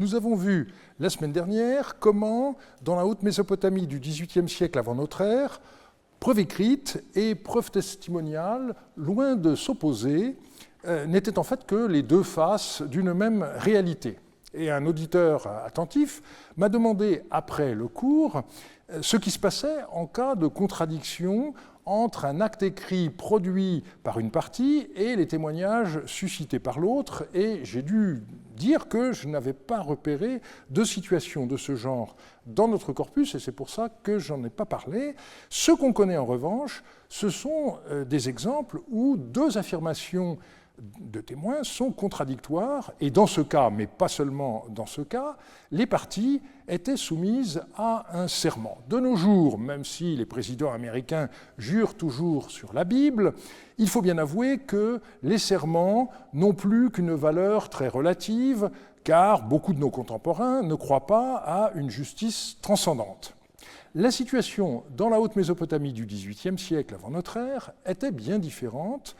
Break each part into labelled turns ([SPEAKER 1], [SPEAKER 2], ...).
[SPEAKER 1] Nous avons vu la semaine dernière comment, dans la haute Mésopotamie du XVIIIe siècle avant notre ère, preuve écrite et preuve testimoniale, loin de s'opposer, n'étaient en fait que les deux faces d'une même réalité. Et un auditeur attentif m'a demandé, après le cours, ce qui se passait en cas de contradiction entre un acte écrit produit par une partie et les témoignages suscités par l'autre, et j'ai dû dire que je n'avais pas repéré de situation de ce genre dans notre corpus, et c'est pour ça que j'en ai pas parlé. Ce qu'on connaît en revanche, ce sont des exemples où deux affirmations de témoins sont contradictoires, et dans ce cas, mais pas seulement dans ce cas, les parties étaient soumises à un serment. De nos jours, même si les présidents américains jurent toujours sur la Bible, il faut bien avouer que les serments n'ont plus qu'une valeur très relative, car beaucoup de nos contemporains ne croient pas à une justice transcendante. La situation dans la haute Mésopotamie du XVIIIe siècle avant notre ère était bien différente.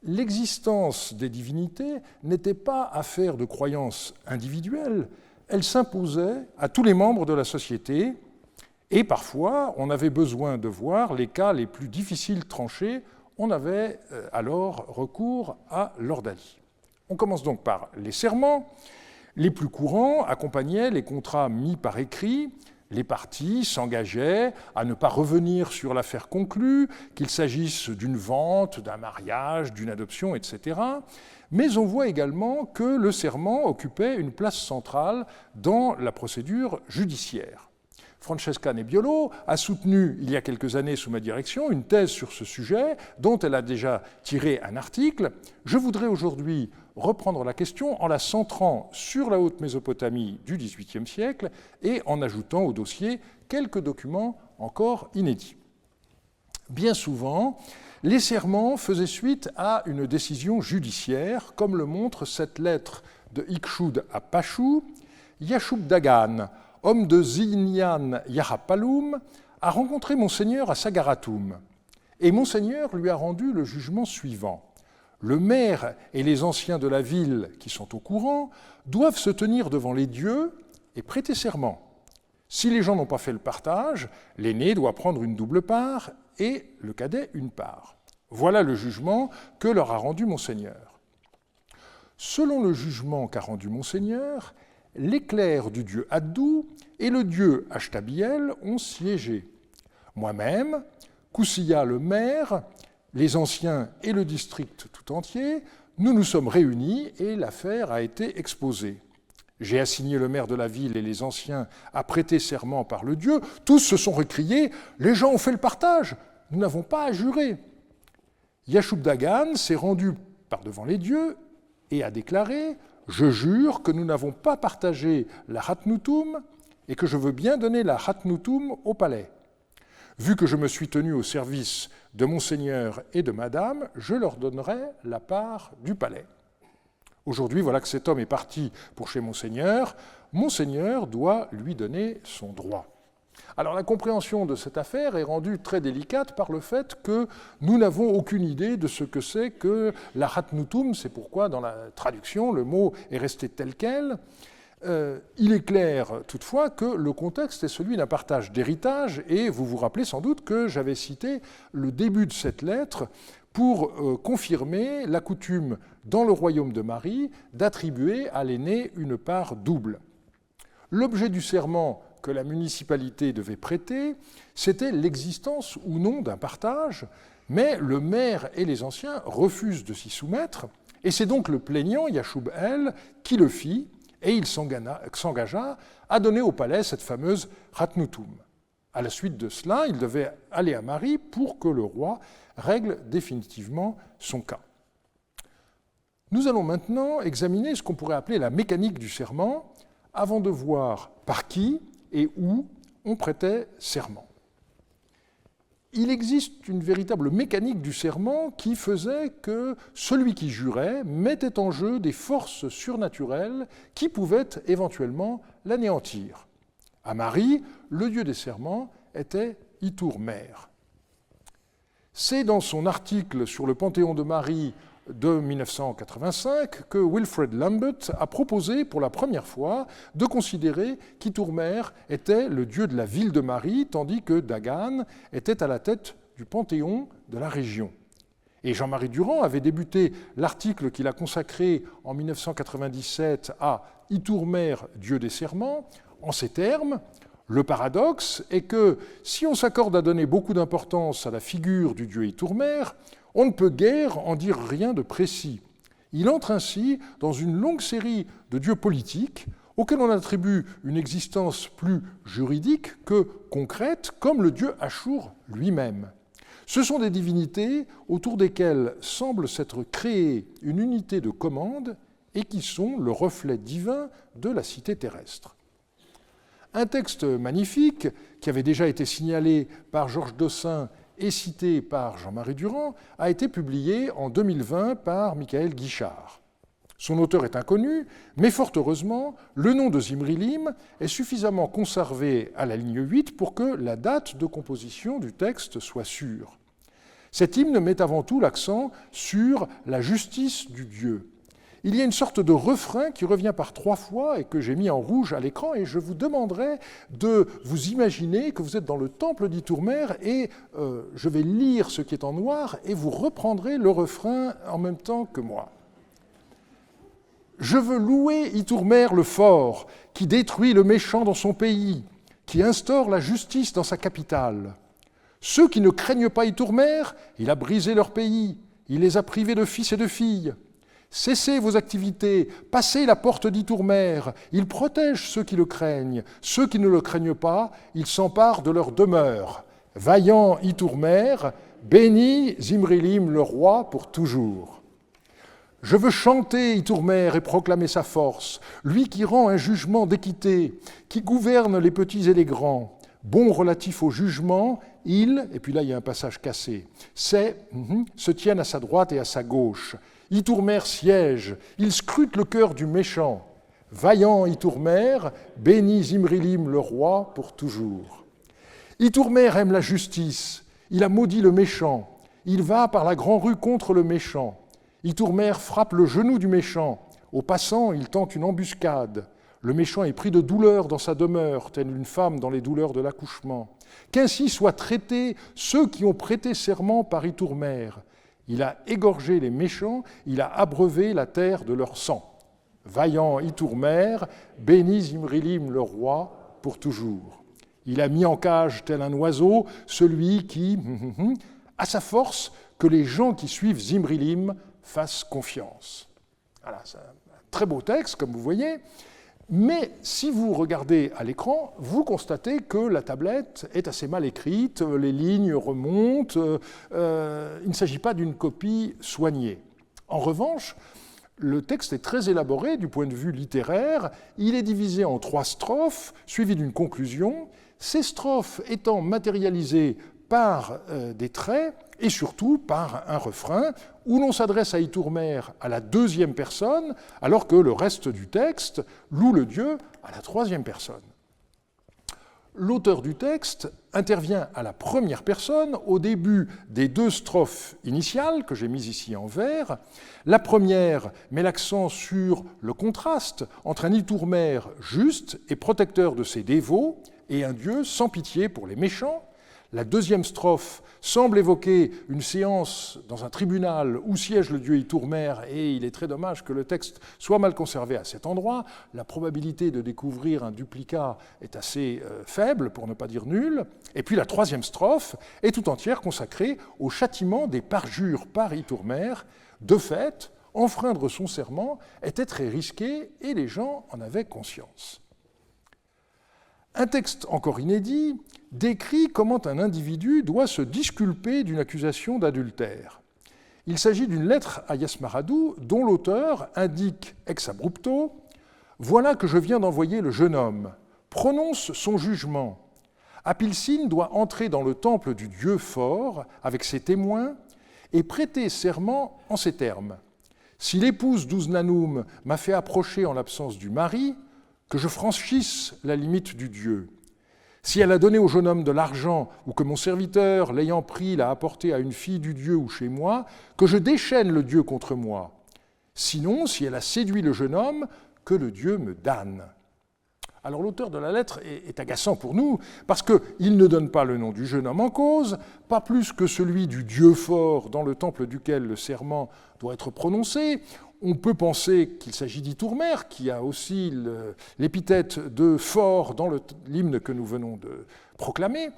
[SPEAKER 1] L'existence des divinités n'était pas affaire de croyances individuelles, elle s'imposait à tous les membres de la société, et parfois on avait besoin de voir les cas les plus difficiles tranchés, on avait alors recours à l'ordalie. On commence donc par les serments. Les plus courants accompagnaient les contrats mis par écrit. Les parties s'engageaient à ne pas revenir sur l'affaire conclue, qu'il s'agisse d'une vente, d'un mariage, d'une adoption, etc. Mais on voit également que le serment occupait une place centrale dans la procédure judiciaire. Francesca Nebbiolo a soutenu, il y a quelques années sous ma direction, une thèse sur ce sujet, dont elle a déjà tiré un article. Je voudrais aujourd'hui reprendre la question en la centrant sur la haute Mésopotamie du XVIIIe siècle et en ajoutant au dossier quelques documents encore inédits. Bien souvent, les serments faisaient suite à une décision judiciaire, comme le montre cette lettre de Ikshud à Pashur. Yashub Dagan, homme de Zinyan Yarapalum, a rencontré Monseigneur à Sagaratum, et Monseigneur lui a rendu le jugement suivant. Le maire et les anciens de la ville qui sont au courant doivent se tenir devant les dieux et prêter serment. Si les gens n'ont pas fait le partage, l'aîné doit prendre une double part et le cadet une part. Voilà le jugement que leur a rendu Monseigneur. Selon le jugement qu'a rendu Monseigneur, l'éclair du dieu Addou et le dieu Ashtabiel ont siégé. Moi-même, Koussia le maire, les anciens et le district tout entier, nous nous sommes réunis et l'affaire a été exposée. J'ai assigné le maire de la ville et les anciens à prêter serment par le dieu. Tous se sont récriés « Les gens ont fait le partage, nous n'avons pas à jurer ». Yashub Dagan s'est rendu par devant les dieux et a déclaré « Je jure que nous n'avons pas partagé la Hatnutum et que je veux bien donner la Hatnutum au palais. Vu que je me suis tenu au service de Monseigneur et de Madame, je leur donnerai la part du palais. » Aujourd'hui, voilà que cet homme est parti pour chez Monseigneur. Monseigneur doit lui donner son droit. Alors la compréhension de cette affaire est rendue très délicate par le fait que nous n'avons aucune idée de ce que c'est que la Hatnutum, c'est pourquoi dans la traduction le mot est resté tel quel. Il est clair toutefois que le contexte est celui d'un partage d'héritage, et vous vous rappelez sans doute que j'avais cité le début de cette lettre pour confirmer la coutume dans le royaume de Marie d'attribuer à l'aîné une part double. L'objet du serment que la municipalité devait prêter, c'était l'existence ou non d'un partage, mais le maire et les anciens refusent de s'y soumettre, et c'est donc le plaignant, Yashub El, qui le fit, et il s'engagea à donner au palais cette fameuse Hatnutum. À la suite de cela, il devait aller à Marie pour que le roi règle définitivement son cas. Nous allons maintenant examiner ce qu'on pourrait appeler la mécanique du serment, avant de voir par qui et où on prêtait serment. Il existe une véritable mécanique du serment qui faisait que celui qui jurait mettait en jeu des forces surnaturelles qui pouvaient éventuellement l'anéantir. À Marie, le dieu des serments était Itour-Mère. C'est dans son article sur le Panthéon de Marie de 1985 que Wilfred Lambert a proposé pour la première fois de considérer qu'Itourmer était le dieu de la ville de Marie, tandis que Dagan était à la tête du panthéon de la région. Et Jean-Marie Durand avait débuté l'article qu'il a consacré en 1997 à Itourmer, dieu des serments, en ces termes. Le paradoxe est que si on s'accorde à donner beaucoup d'importance à la figure du dieu Itourmer, on ne peut guère en dire rien de précis. Il entre ainsi dans une longue série de dieux politiques auxquels on attribue une existence plus juridique que concrète, comme le dieu Achour lui-même. Ce sont des divinités autour desquelles semble s'être créée une unité de commande et qui sont le reflet divin de la cité terrestre. Un texte magnifique, qui avait déjà été signalé par Georges Dossin et cité par Jean-Marie Durand, a été publié en 2020 par Michael Guichard. Son auteur est inconnu, mais fort heureusement, le nom de Zimrilim est suffisamment conservé à la ligne 8 pour que la date de composition du texte soit sûre. Cet hymne met avant tout l'accent sur la justice du Dieu. Il y a une sorte de refrain qui revient par 3 fois et que j'ai mis en rouge à l'écran, et je vous demanderai de vous imaginer que vous êtes dans le temple d'Itourmer et je vais lire ce qui est en noir et vous reprendrez le refrain en même temps que moi. Je veux louer Itourmer le fort, qui détruit le méchant dans son pays, qui instaure la justice dans sa capitale. Ceux qui ne craignent pas Itourmer, il a brisé leur pays, il les a privés de fils et de filles. Cessez vos activités, passez la porte d'Itourmer, il protège ceux qui le craignent, ceux qui ne le craignent pas, il s'empare de leur demeure. Vaillant Itourmer, bénis Zimrilim le roi pour toujours. Je veux chanter Itourmer et proclamer sa force, lui qui rend un jugement d'équité, qui gouverne les petits et les grands. Bon relatif au jugement, il, et puis là il y a un passage cassé, se tiennent à sa droite et à sa gauche. Itourmer siège, il scrute le cœur du méchant. Vaillant Itourmer, bénis Zimrilim le roi pour toujours. Itourmer aime la justice, il a maudit le méchant, il va par la grande rue contre le méchant. Itourmer frappe le genou du méchant, au passant il tente une embuscade. Le méchant est pris de douleur dans sa demeure, telle une femme dans les douleurs de l'accouchement. Qu'ainsi soient traités ceux qui ont prêté serment par Itourmer. Il a égorgé les méchants, il a abreuvé la terre de leur sang. Vaillant Itourmer, bénis Zimrilim le roi pour toujours. Il a mis en cage tel un oiseau celui qui a sa force que les gens qui suivent Zimrilim fassent confiance. Voilà, c'est un très beau texte, comme vous voyez. Mais si vous regardez à l'écran, vous constatez que la tablette est assez mal écrite, les lignes remontent, il ne s'agit pas d'une copie soignée. En revanche, le texte est très élaboré du point de vue littéraire, il est divisé en 3 strophes, suivies d'une conclusion, ces strophes étant matérialisées par des traits et surtout par un refrain où l'on s'adresse à Itourmer à la 2e personne, alors que le reste du texte loue le dieu à la 3e personne. L'auteur du texte intervient à la 1re personne au début des 2 strophes initiales que j'ai mises ici en vert. La première met l'accent sur le contraste entre un Itourmer juste et protecteur de ses dévots et un dieu sans pitié pour les méchants. La 2e strophe semble évoquer une séance dans un tribunal où siège le dieu Itourmer, et il est très dommage que le texte soit mal conservé à cet endroit. La probabilité de découvrir un duplicat est assez faible, pour ne pas dire nulle. Et puis la 3e strophe est tout entière consacrée au châtiment des parjures par Itourmer. De fait, enfreindre son serment était très risqué et les gens en avaient conscience. Un texte encore inédit décrit comment un individu doit se disculper d'une accusation d'adultère. Il s'agit d'une lettre à Yasmaradou dont l'auteur indique ex abrupto « Voilà que je viens d'envoyer le jeune homme, prononce son jugement. Apilcine doit entrer dans le temple du Dieu fort avec ses témoins et prêter serment en ces termes. Si l'épouse d'Ouznanoum m'a fait approcher en l'absence du mari, que je franchisse la limite du Dieu. Si elle a donné au jeune homme de l'argent, ou que mon serviteur, l'ayant pris, l'a apporté à une fille du Dieu ou chez moi, que je déchaîne le Dieu contre moi. Sinon, si elle a séduit le jeune homme, que le Dieu me damne. » Alors l'auteur de la lettre est agaçant pour nous, parce qu'il ne donne pas le nom du jeune homme en cause, pas plus que celui du Dieu fort dans le temple duquel le serment doit être prononcé. On peut penser qu'il s'agit d'Itourmer, qui a aussi l'épithète de fort dans l'hymne que nous venons de proclamer.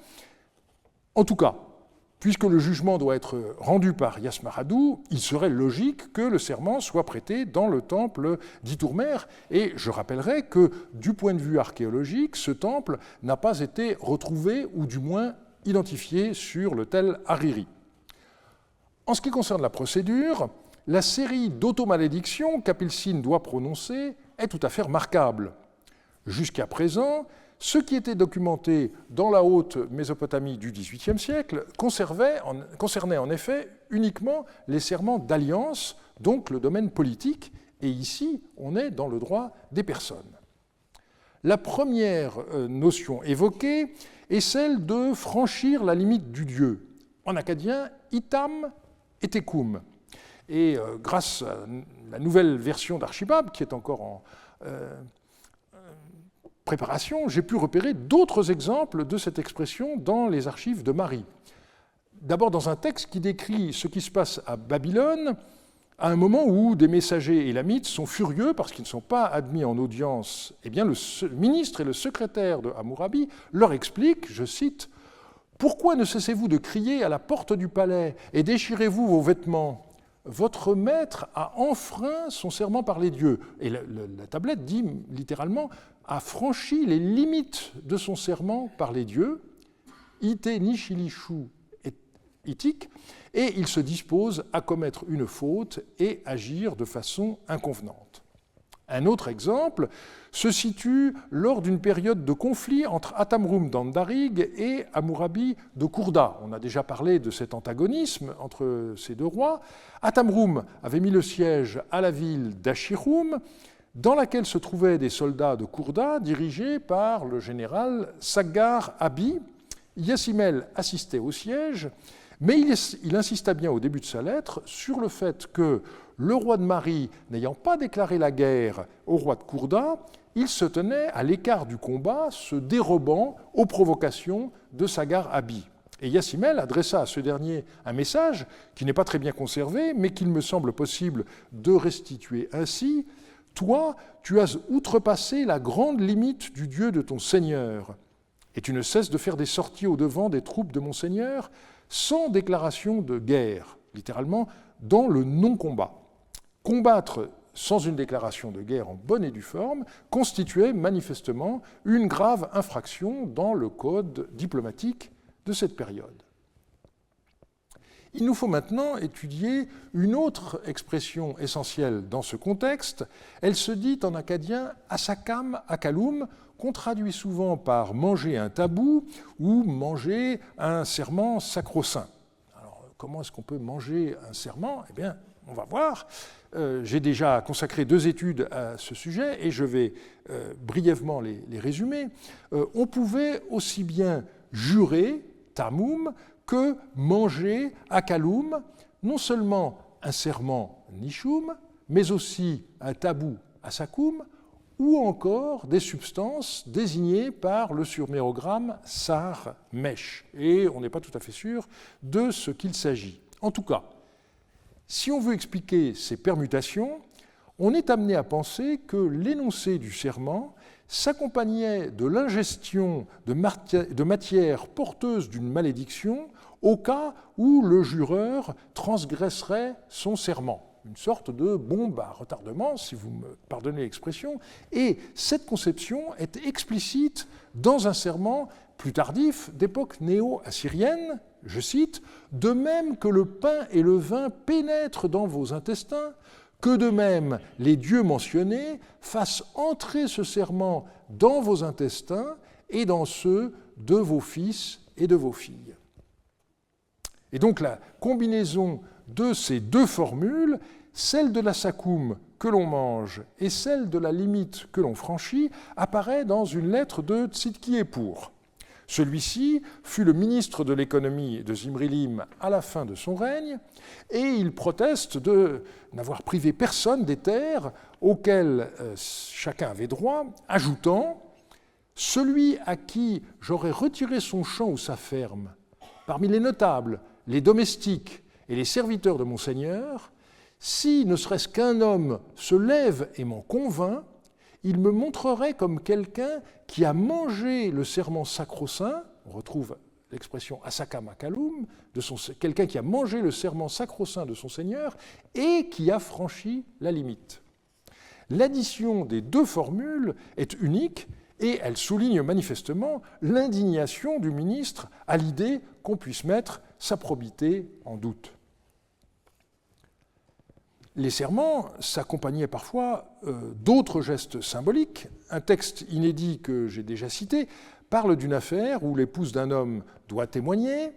[SPEAKER 1] En tout cas, puisque le jugement doit être rendu par Yasmaradou, il serait logique que le serment soit prêté dans le temple d'Itourmer. Et je rappellerai que, du point de vue archéologique, ce temple n'a pas été retrouvé, ou du moins identifié sur le tel Hariri. En ce qui concerne la procédure, la série d'automalédictions qu'Apelsin doit prononcer est tout à fait remarquable. Jusqu'à présent, ce qui était documenté dans la haute Mésopotamie du XVIIIe siècle concernait en effet uniquement les serments d'alliance, donc le domaine politique, et ici on est dans le droit des personnes. La première notion évoquée est celle de franchir la limite du Dieu. En akkadien, itam et tekum. Et grâce à la nouvelle version d'Archibald, qui est encore en préparation, j'ai pu repérer d'autres exemples de cette expression dans les archives de Marie. D'abord dans un texte qui décrit ce qui se passe à Babylone, à un moment où des messagers élamites sont furieux parce qu'ils ne sont pas admis en audience. Eh bien, le ministre et le secrétaire de Hammurabi leur expliquent, je cite, « Pourquoi ne cessez-vous de crier à la porte du palais et déchirez-vous vos vêtements ? Votre maître a enfreint son serment par les dieux. » Et la tablette dit littéralement « a franchi les limites de son serment par les dieux, ite nishilishu itik, et il se dispose à commettre une faute et agir de façon inconvenante. » Un autre exemple se situe lors d'une période de conflit entre Atamrum d'Andarig et Hammurabi de Kourda. On a déjà parlé de cet antagonisme entre ces deux rois. Atamrum avait mis le siège à la ville d'Ashirum, dans laquelle se trouvaient des soldats de Kourda dirigés par le général Saggar Abi. Yassimel assistait au siège, mais il insista bien au début de sa lettre sur le fait que le roi de Mari, n'ayant pas déclaré la guerre au roi de Kourda, il se tenait à l'écart du combat, se dérobant aux provocations de Saggar Abi. Et Yassimel adressa à ce dernier un message qui n'est pas très bien conservé, mais qu'il me semble possible de restituer ainsi. « Toi, tu as outrepassé la grande limite du Dieu de ton Seigneur, et tu ne cesses de faire des sorties au-devant des troupes de mon Seigneur sans déclaration de guerre, littéralement dans le non-combat. Combattre sans une déclaration de guerre en bonne et due forme constituait manifestement une grave infraction dans le code diplomatique de cette période. » Il nous faut maintenant étudier une autre expression essentielle dans ce contexte. Elle se dit en akkadien « asakam akalum », qu'on traduit souvent par « manger un tabou » ou « manger un serment sacro-saint ». Alors, comment est-ce qu'on peut manger un serment ? Eh bien, on va voir. J'ai déjà consacré 2 études à ce sujet et je vais brièvement les résumer. On pouvait aussi bien jurer, tamum, que manger akalum, non seulement un serment nishum, mais aussi un tabou asakum, ou encore des substances désignées par le surmérogramme sar-mesh. Et on n'est pas tout à fait sûr de ce qu'il s'agit. En tout cas, si on veut expliquer ces permutations, on est amené à penser que l'énoncé du serment s'accompagnait de l'ingestion de matières porteuses d'une malédiction au cas où le jureur transgresserait son serment. Une sorte de bombe à retardement, si vous me pardonnez l'expression. Et cette conception est explicite dans un serment plus tardif d'époque néo-assyrienne, je cite, « De même que le pain et le vin pénètrent dans vos intestins, que de même les dieux mentionnés fassent entrer ce serment dans vos intestins et dans ceux de vos fils et de vos filles. » Et donc la combinaison de ces 2 formules, celle de la sakoum que l'on mange et celle de la limite que l'on franchit, apparaît dans une lettre de Tzidki Epur. Celui-ci fut le ministre de l'économie de Zimrilim à la fin de son règne, et il proteste de n'avoir privé personne des terres auxquelles chacun avait droit, ajoutant « Celui à qui j'aurais retiré son champ ou sa ferme, parmi les notables, les domestiques et les serviteurs de mon Seigneur, si ne serait-ce qu'un homme se lève et m'en convainc, il me montrerait comme quelqu'un qui a mangé le serment sacro-saint, on retrouve l'expression asaka makalum, quelqu'un qui a mangé le serment sacro-saint de son Seigneur et qui a franchi la limite. » L'addition des deux formules est unique et elle souligne manifestement l'indignation du ministre à l'idée qu'on puisse mettre sa probité en doute. Les serments s'accompagnaient parfois d'autres gestes symboliques. Un texte inédit que j'ai déjà cité parle d'une affaire où l'épouse d'un homme doit témoigner,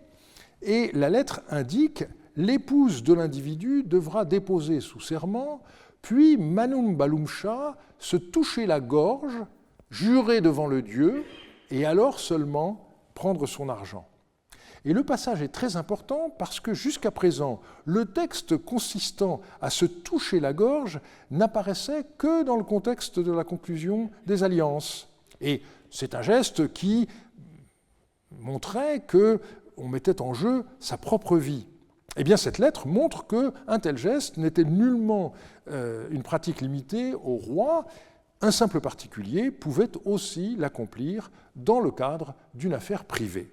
[SPEAKER 1] et la lettre indique « l'épouse de l'individu devra déposer sous serment, puis Manum Balumsha se toucher la gorge, jurer devant le Dieu, et alors seulement prendre son argent ». Et le passage est très important parce que jusqu'à présent, le texte consistant à se toucher la gorge n'apparaissait que dans le contexte de la conclusion des alliances. Et c'est un geste qui montrait qu'on mettait en jeu sa propre vie. Eh bien, cette lettre montre qu'un tel geste n'était nullement une pratique limitée au roi. Un simple particulier pouvait aussi l'accomplir dans le cadre d'une affaire privée.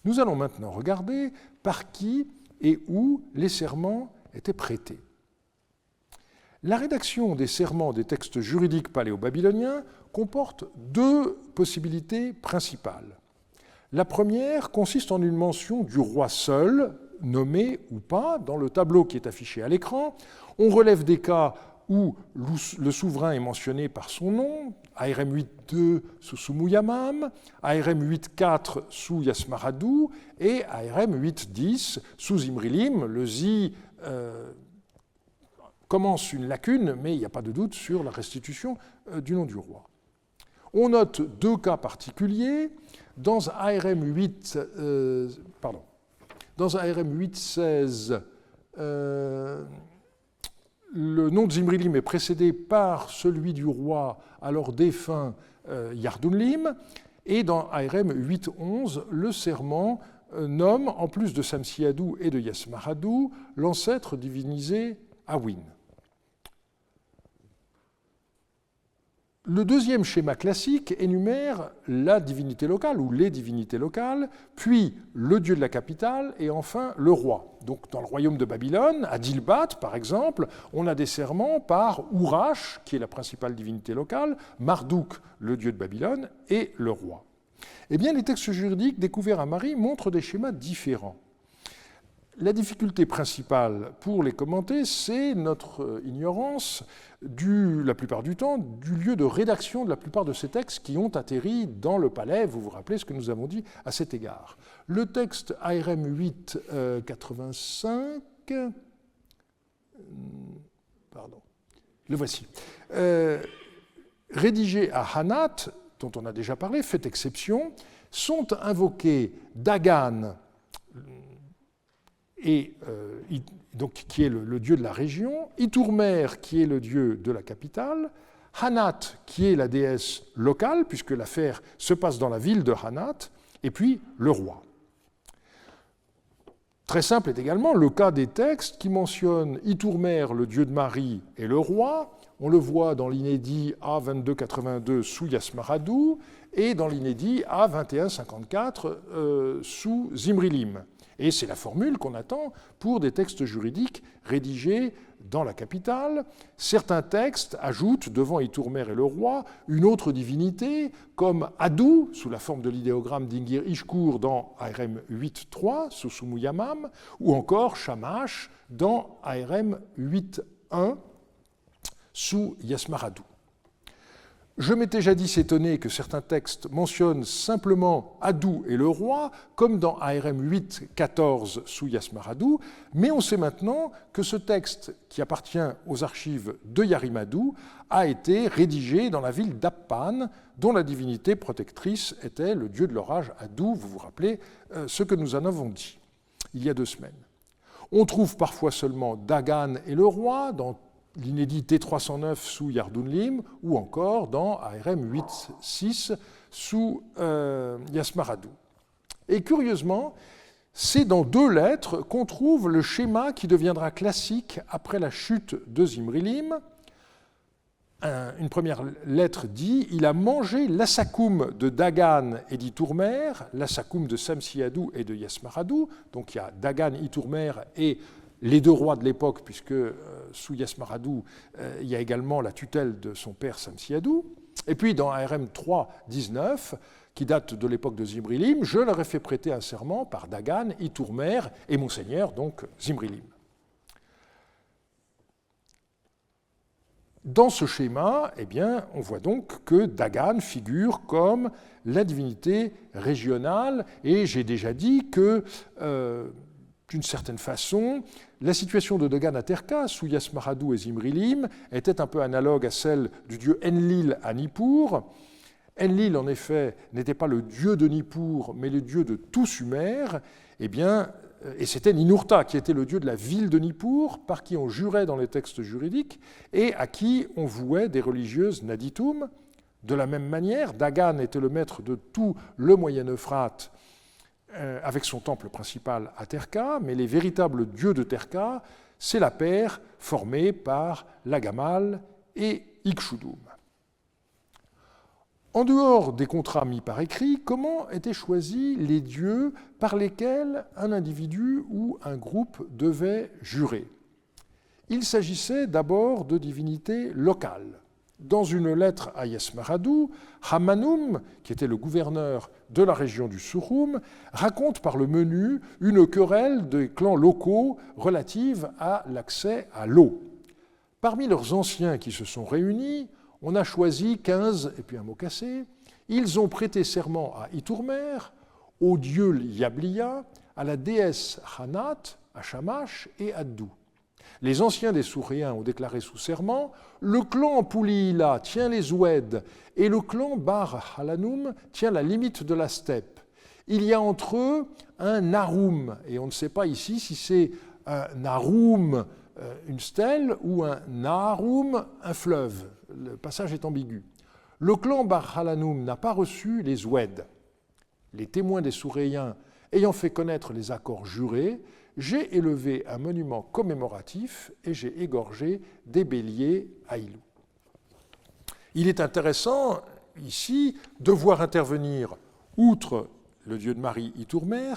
[SPEAKER 1] Nous allons maintenant regarder par qui et où les serments étaient prêtés. La rédaction des serments des textes juridiques paléo-babyloniens comporte deux possibilités principales. La première consiste en une mention du roi seul, nommé ou pas, dans le tableau qui est affiché à l'écran. On relève des cas où le souverain est mentionné par son nom, ARM 8.2 sous Sumuyamam, ARM 8.4 sous Yasmaradou et ARM 8.10 sous Zimrilim. Le Zi commence une lacune, mais il n'y a pas de doute sur la restitution du nom du roi. On note deux cas particuliers. Dans ARM 8.16, le nom de Zimrilim est précédé par celui du roi alors défunt Yardunlim, et dans ARM 8.11, le serment nomme, en plus de Samsiadou et de Yasmaradou, l'ancêtre divinisé Awin. Le deuxième schéma classique énumère la divinité locale ou les divinités locales, puis le dieu de la capitale et enfin le roi. Donc dans le royaume de Babylone, à Dilbat par exemple, on a des serments par Ourash, qui est la principale divinité locale, Marduk, le dieu de Babylone, et le roi. Eh bien, les textes juridiques découverts à Marie montrent des schémas différents. La difficulté principale pour les commenter, c'est notre ignorance, la plupart du temps, du lieu de rédaction de la plupart de ces textes qui ont atterri dans le palais. Vous vous rappelez ce que nous avons dit à cet égard. Le texte ARM 8, 85, le voici. Rédigé à Hanat, dont on a déjà parlé, fait exception, sont invoqués Dagan, donc, qui est le dieu de la région, Itourmer, qui est le dieu de la capitale, Hanat, qui est la déesse locale, puisque l'affaire se passe dans la ville de Hanat, et puis le roi. Très simple est également le cas des textes qui mentionnent Itourmer, le dieu de Marie, et le roi. On le voit dans l'inédit A2282 sous Yasmaradou, et dans l'inédit A2154 sous Zimrilim. Et c'est la formule qu'on attend pour des textes juridiques rédigés dans la capitale. Certains textes ajoutent devant Itourmer et le roi une autre divinité, comme Adou, sous la forme de l'idéogramme d'Ingir Ishkur dans ARM 8.3, sous Sumuyamam, ou encore Shamash dans ARM 8.1, sous Yasmaradou. Je m'étais jadis étonné que certains textes mentionnent simplement Adou et le roi, comme dans ARM 8.14 sous Yasmaradou, mais on sait maintenant que ce texte, qui appartient aux archives de Yarimadou, a été rédigé dans la ville d'Appan, dont la divinité protectrice était le dieu de l'orage Adou. Vous vous rappelez ce que nous en avons dit il y a 2 semaines. On trouve parfois seulement Dagan et le roi dans l'inédit T309 sous Yardunlim, ou encore dans ARM 8.6 sous Yasmaradou. Et curieusement, c'est dans 2 lettres qu'on trouve le schéma qui deviendra classique après la chute de Zimrilim. Une première lettre dit « Il a mangé l'assakoum de Dagan et d'Itourmer, l'assakoum de Samsiadou et de Yasmaradou ». Donc il y a Dagan, Itourmer et les 2 rois de l'époque, puisque sous Yasmaradou, il y a également la tutelle de son père Samsiadou. Et puis dans ARM 3.19, qui date de l'époque de Zimrilim, je leur ai fait prêter un serment par Dagan, Itourmer et Monseigneur, donc Zimrilim. Dans ce schéma, eh bien, on voit donc que Dagan figure comme la divinité régionale, et j'ai déjà dit que, d'une certaine façon, la situation de Dagan à Terka, sous Yasmaradou et Zimrilim, était un peu analogue à celle du dieu Enlil à Nippur. Enlil, en effet, n'était pas le dieu de Nippur, mais le dieu de tout Sumer. Eh bien, et c'était Ninurta qui était le dieu de la ville de Nippur, par qui on jurait dans les textes juridiques, et à qui on vouait des religieuses Naditum. De la même manière, Dagan était le maître de tout le Moyen-Euphrate, avec son temple principal à Terka, mais les véritables dieux de Terka, c'est la paire formée par Lagamal et Ikshudum. En dehors des contrats mis par écrit, comment étaient choisis les dieux par lesquels un individu ou un groupe devait jurer? Il s'agissait d'abord de divinités locales. Dans une lettre à Yasmaradou, Hamanum, qui était le gouverneur de la région du Surum, raconte par le menu une querelle des clans locaux relative à l'accès à l'eau. Parmi leurs anciens qui se sont réunis, on a choisi 15, et puis un mot cassé. Ils ont prêté serment à Itourmer, au dieu Yablia, à la déesse Hanat, à Shamash et à Dou. Les anciens des Souréens ont déclaré sous serment « Le clan Pouliila tient les Oued et le clan Bar Halanum tient la limite de la steppe. Il y a entre eux un Narum, et on ne sait pas ici si c'est un Narum, une stèle, ou un Narum, un fleuve. Le passage est ambigu. Le clan Bar Halanum n'a pas reçu les Oued. Les témoins des Souréens ayant fait connaître les accords jurés, j'ai élevé un monument commémoratif et j'ai égorgé des béliers à Ilou. » Il est intéressant ici de voir intervenir, outre le dieu de Marie Itourmer,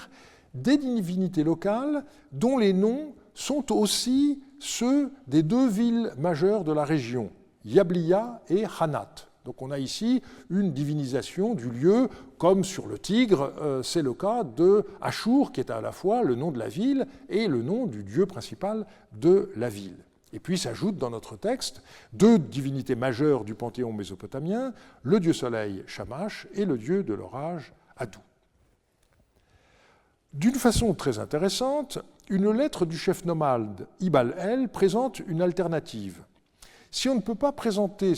[SPEAKER 1] des divinités locales dont les noms sont aussi ceux des 2 villes majeures de la région, Yablia et Hanat. Donc on a ici une divinisation du lieu, comme sur le Tigre, c'est le cas de Achour, qui est à la fois le nom de la ville et le nom du dieu principal de la ville. Et puis s'ajoutent dans notre texte 2 divinités majeures du panthéon mésopotamien, le dieu soleil Shamash et le dieu de l'orage Adou. D'une façon très intéressante, une lettre du chef nomade Ibal-El présente une alternative. Si on ne peut pas prêter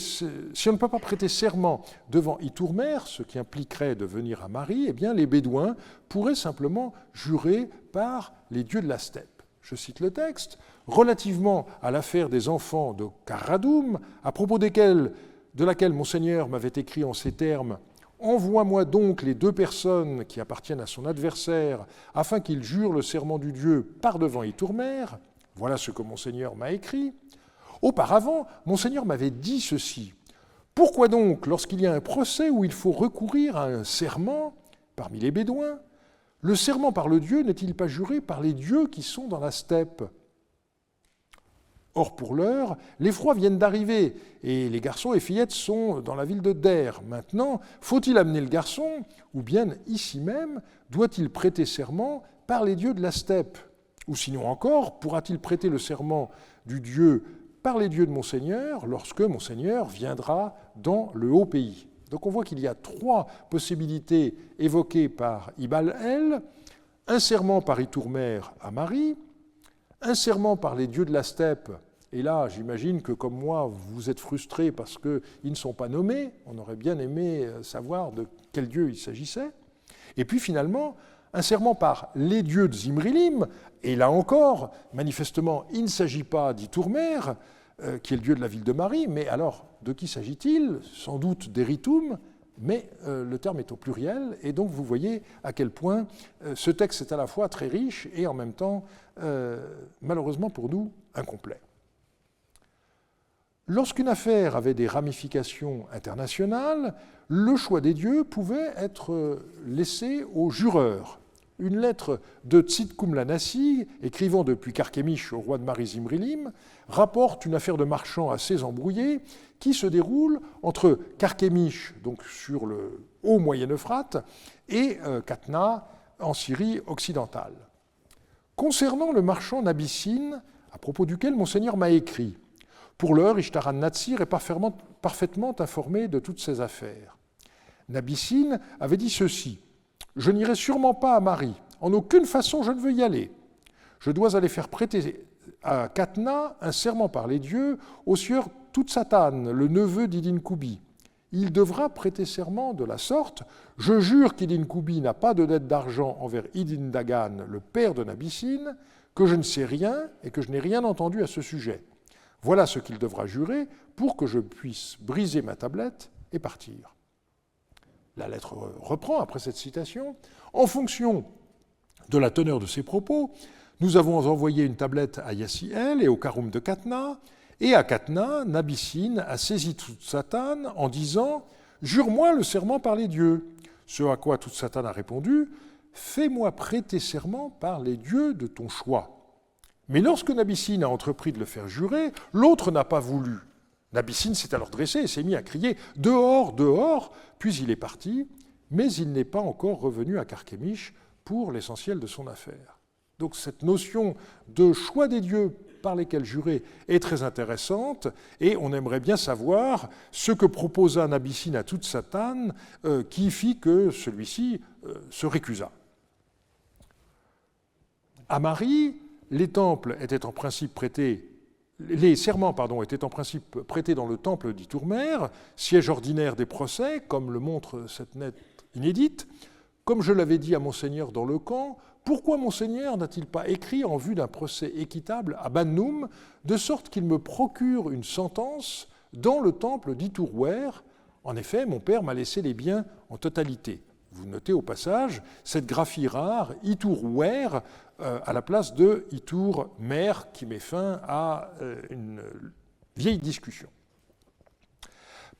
[SPEAKER 1] serment devant Itourmer, ce qui impliquerait de venir à Marie, eh bien les Bédouins pourraient simplement jurer par les dieux de la steppe. Je cite le texte. « Relativement à l'affaire des enfants de Karadoum, à propos de laquelle Monseigneur m'avait écrit en ces termes, « Envoie-moi donc les 2 personnes qui appartiennent à son adversaire, afin qu'ils jurent le serment du Dieu par devant Itourmer. » Voilà ce que Monseigneur m'a écrit. Auparavant, Monseigneur m'avait dit ceci. Pourquoi donc, lorsqu'il y a un procès où il faut recourir à un serment parmi les Bédouins, le serment par le Dieu n'est-il pas juré par les dieux qui sont dans la steppe? Or, pour l'heure, les froids viennent d'arriver et les garçons et fillettes sont dans la ville de Der. Maintenant, faut-il amener le garçon ou bien, ici même, doit-il prêter serment par les dieux de la steppe? Ou sinon encore, pourra-t-il prêter le serment du dieu par les dieux de Monseigneur lorsque Monseigneur viendra dans le haut pays. Donc on voit qu'il y a 3 possibilités évoquées par Ibal El, un serment par Itourmer à Marie, un serment par les dieux de la steppe, et là j'imagine que comme moi vous êtes frustrés parce qu'ils ne sont pas nommés, on aurait bien aimé savoir de quel dieu il s'agissait, et puis finalement un serment par les dieux de Zimrilim, et là encore, manifestement, il ne s'agit pas d'Itourmer, qui est le dieu de la ville de Marie, mais alors, de qui s'agit-il? Sans doute d'Eritum, mais le terme est au pluriel, et donc vous voyez à quel point ce texte est à la fois très riche et en même temps, malheureusement pour nous, incomplet. Lorsqu'une affaire avait des ramifications internationales, le choix des dieux pouvait être laissé aux jureurs. Une lettre de Tzidkoum Lanassi, écrivant depuis Carchemish au roi de Marie Zimrilim, rapporte une affaire de marchand assez embrouillée qui se déroule entre Carchemish, donc sur le haut Moyen-Euphrate, et Katna, en Syrie occidentale. Concernant le marchand Nabyssine, à propos duquel Monseigneur m'a écrit, pour l'heure, Ishtaran Natsir est parfaitement informé de toutes ces affaires. Nabyssine avait dit ceci: « Je n'irai sûrement pas à Marie. En aucune façon je ne veux y aller. Je dois aller faire prêter à Katna un serment par les dieux au sieur Tutsatan, le neveu d'Idin Koubi. Il devra prêter serment de la sorte: « Je jure qu'Idin Koubi n'a pas de dette d'argent envers Idin Dagan, le père de Nabyssine, que je ne sais rien et que je n'ai rien entendu à ce sujet. Voilà ce qu'il devra jurer pour que je puisse briser ma tablette et partir. » La lettre reprend après cette citation. En fonction de la teneur de ces propos, nous avons envoyé une tablette à Yassiel et au Karoum de Katna, et à Katna, Nabyssine a saisi Tutsatan en disant « Jure-moi le serment par les dieux ». Ce à quoi Tutsatan a répondu « Fais-moi prêter serment par les dieux de ton choix ». Mais lorsque Nabyssine a entrepris de le faire jurer, l'autre n'a pas voulu. Nabyssine s'est alors dressé et s'est mis à crier « Dehors, dehors !» Puis il est parti, mais il n'est pas encore revenu à Carchemish pour l'essentiel de son affaire. Donc cette notion de choix des dieux par lesquels jurer est très intéressante, et on aimerait bien savoir ce que proposa Nabyssine à Tutsatan qui fit que celui-ci se récusa. À Marie, les serments étaient en principe prêtés dans le temple d'Itourmer, siège ordinaire des procès, comme le montre cette lettre inédite. Comme je l'avais dit à Monseigneur dans le camp, pourquoi Monseigneur n'a-t-il pas écrit en vue d'un procès équitable à Bannoum, de sorte qu'il me procure une sentence dans le temple d'Itourwer? En effet, mon père m'a laissé les biens en totalité. Vous notez au passage cette graphie rare, Itourwer, à la place de Itourmer, qui met fin à une vieille discussion.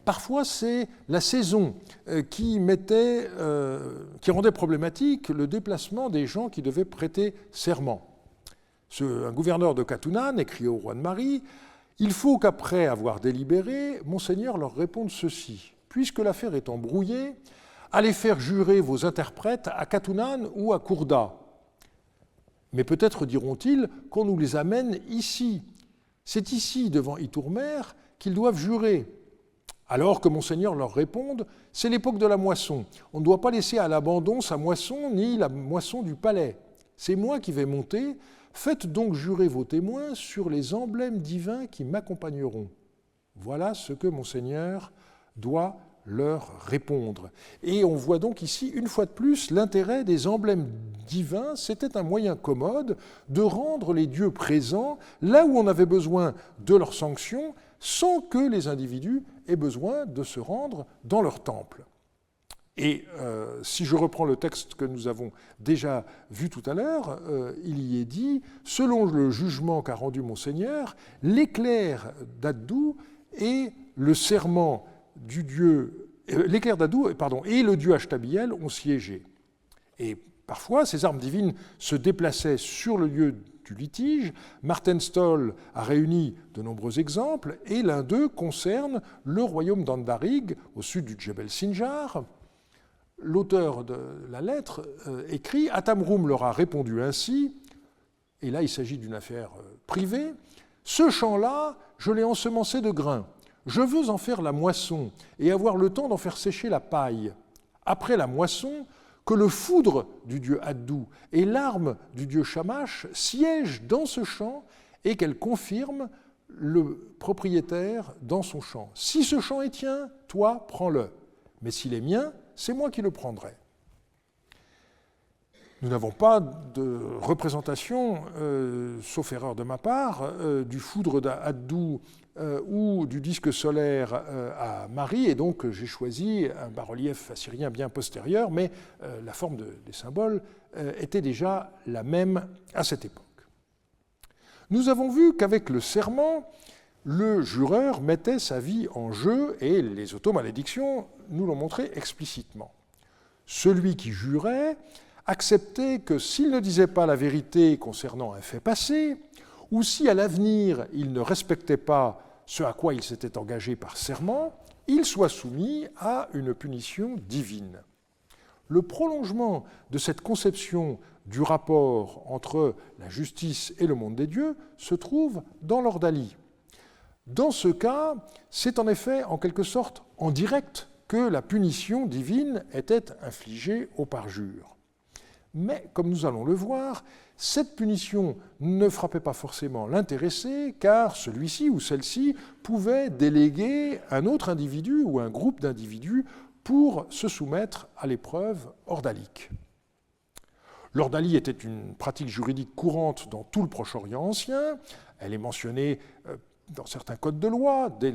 [SPEAKER 1] Parfois, c'est la saison qui rendait problématique le déplacement des gens qui devaient prêter serment. Un gouverneur de Katunan écrit au roi de Marie « Il faut qu'après avoir délibéré, Monseigneur leur réponde ceci. Puisque l'affaire est embrouillée, allez faire jurer vos interprètes à Katunan ou à Kourda. Mais peut-être diront-ils qu'on nous les amène ici. C'est ici, devant Itourmer, qu'ils doivent jurer. » Alors que Monseigneur leur réponde, c'est l'époque de la moisson. On ne doit pas laisser à l'abandon sa moisson ni la moisson du palais. C'est moi qui vais monter. Faites donc jurer vos témoins sur les emblèmes divins qui m'accompagneront. Voilà ce que Monseigneur doit leur répondre. Et on voit donc ici, une fois de plus, l'intérêt des emblèmes divins. C'était un moyen commode de rendre les dieux présents là où on avait besoin de leur sanction, sans que les individus aient besoin de se rendre dans leur temple. Et si je reprends le texte que nous avons déjà vu tout à l'heure, il y est dit « Selon le jugement qu'a rendu Monseigneur, l'éclair d'Addou et le serment du dieu, l'éclair d'Addou et le dieu Ashtabiel ont siégé. » Et parfois, ces armes divines se déplaçaient sur le lieu du litige. Martin Stoll a réuni de nombreux exemples, et l'un d'eux concerne le royaume d'Andarig, au sud du Djebel Sinjar. L'auteur de la lettre écrit « Atamroum leur a répondu ainsi », et là il s'agit d'une affaire privée, « Ce champ-là, je l'ai ensemencé de grains. Je veux en faire la moisson et avoir le temps d'en faire sécher la paille. Après la moisson, que le foudre du dieu Addou et l'arme du dieu Shamash siègent dans ce champ et qu'elle confirme le propriétaire dans son champ. Si ce champ est tien, toi, prends-le. Mais s'il est mien, c'est moi qui le prendrai. Nous n'avons pas de représentation, sauf erreur de ma part, du foudre d'Addou ou du disque solaire à Marie, et donc j'ai choisi un bas-relief assyrien bien postérieur, mais la forme des symboles était déjà la même à cette époque. Nous avons vu qu'avec le serment, le jureur mettait sa vie en jeu, et les automalédictions nous l'ont montré explicitement. Celui qui jurait acceptait que s'il ne disait pas la vérité concernant un fait passé, ou si à l'avenir il ne respectait pas ce à quoi il s'était engagé par serment, il soit soumis à une punition divine. Le prolongement de cette conception du rapport entre la justice et le monde des dieux se trouve dans l'ordalie. Dans ce cas, c'est en effet en quelque sorte en direct que la punition divine était infligée au parjure. Mais, comme nous allons le voir, cette punition ne frappait pas forcément l'intéressé, car celui-ci ou celle-ci pouvait déléguer un autre individu ou un groupe d'individus pour se soumettre à l'épreuve ordalique. L'ordalie était une pratique juridique courante dans tout le Proche-Orient ancien. Elle est mentionnée dans certains codes de loi, dès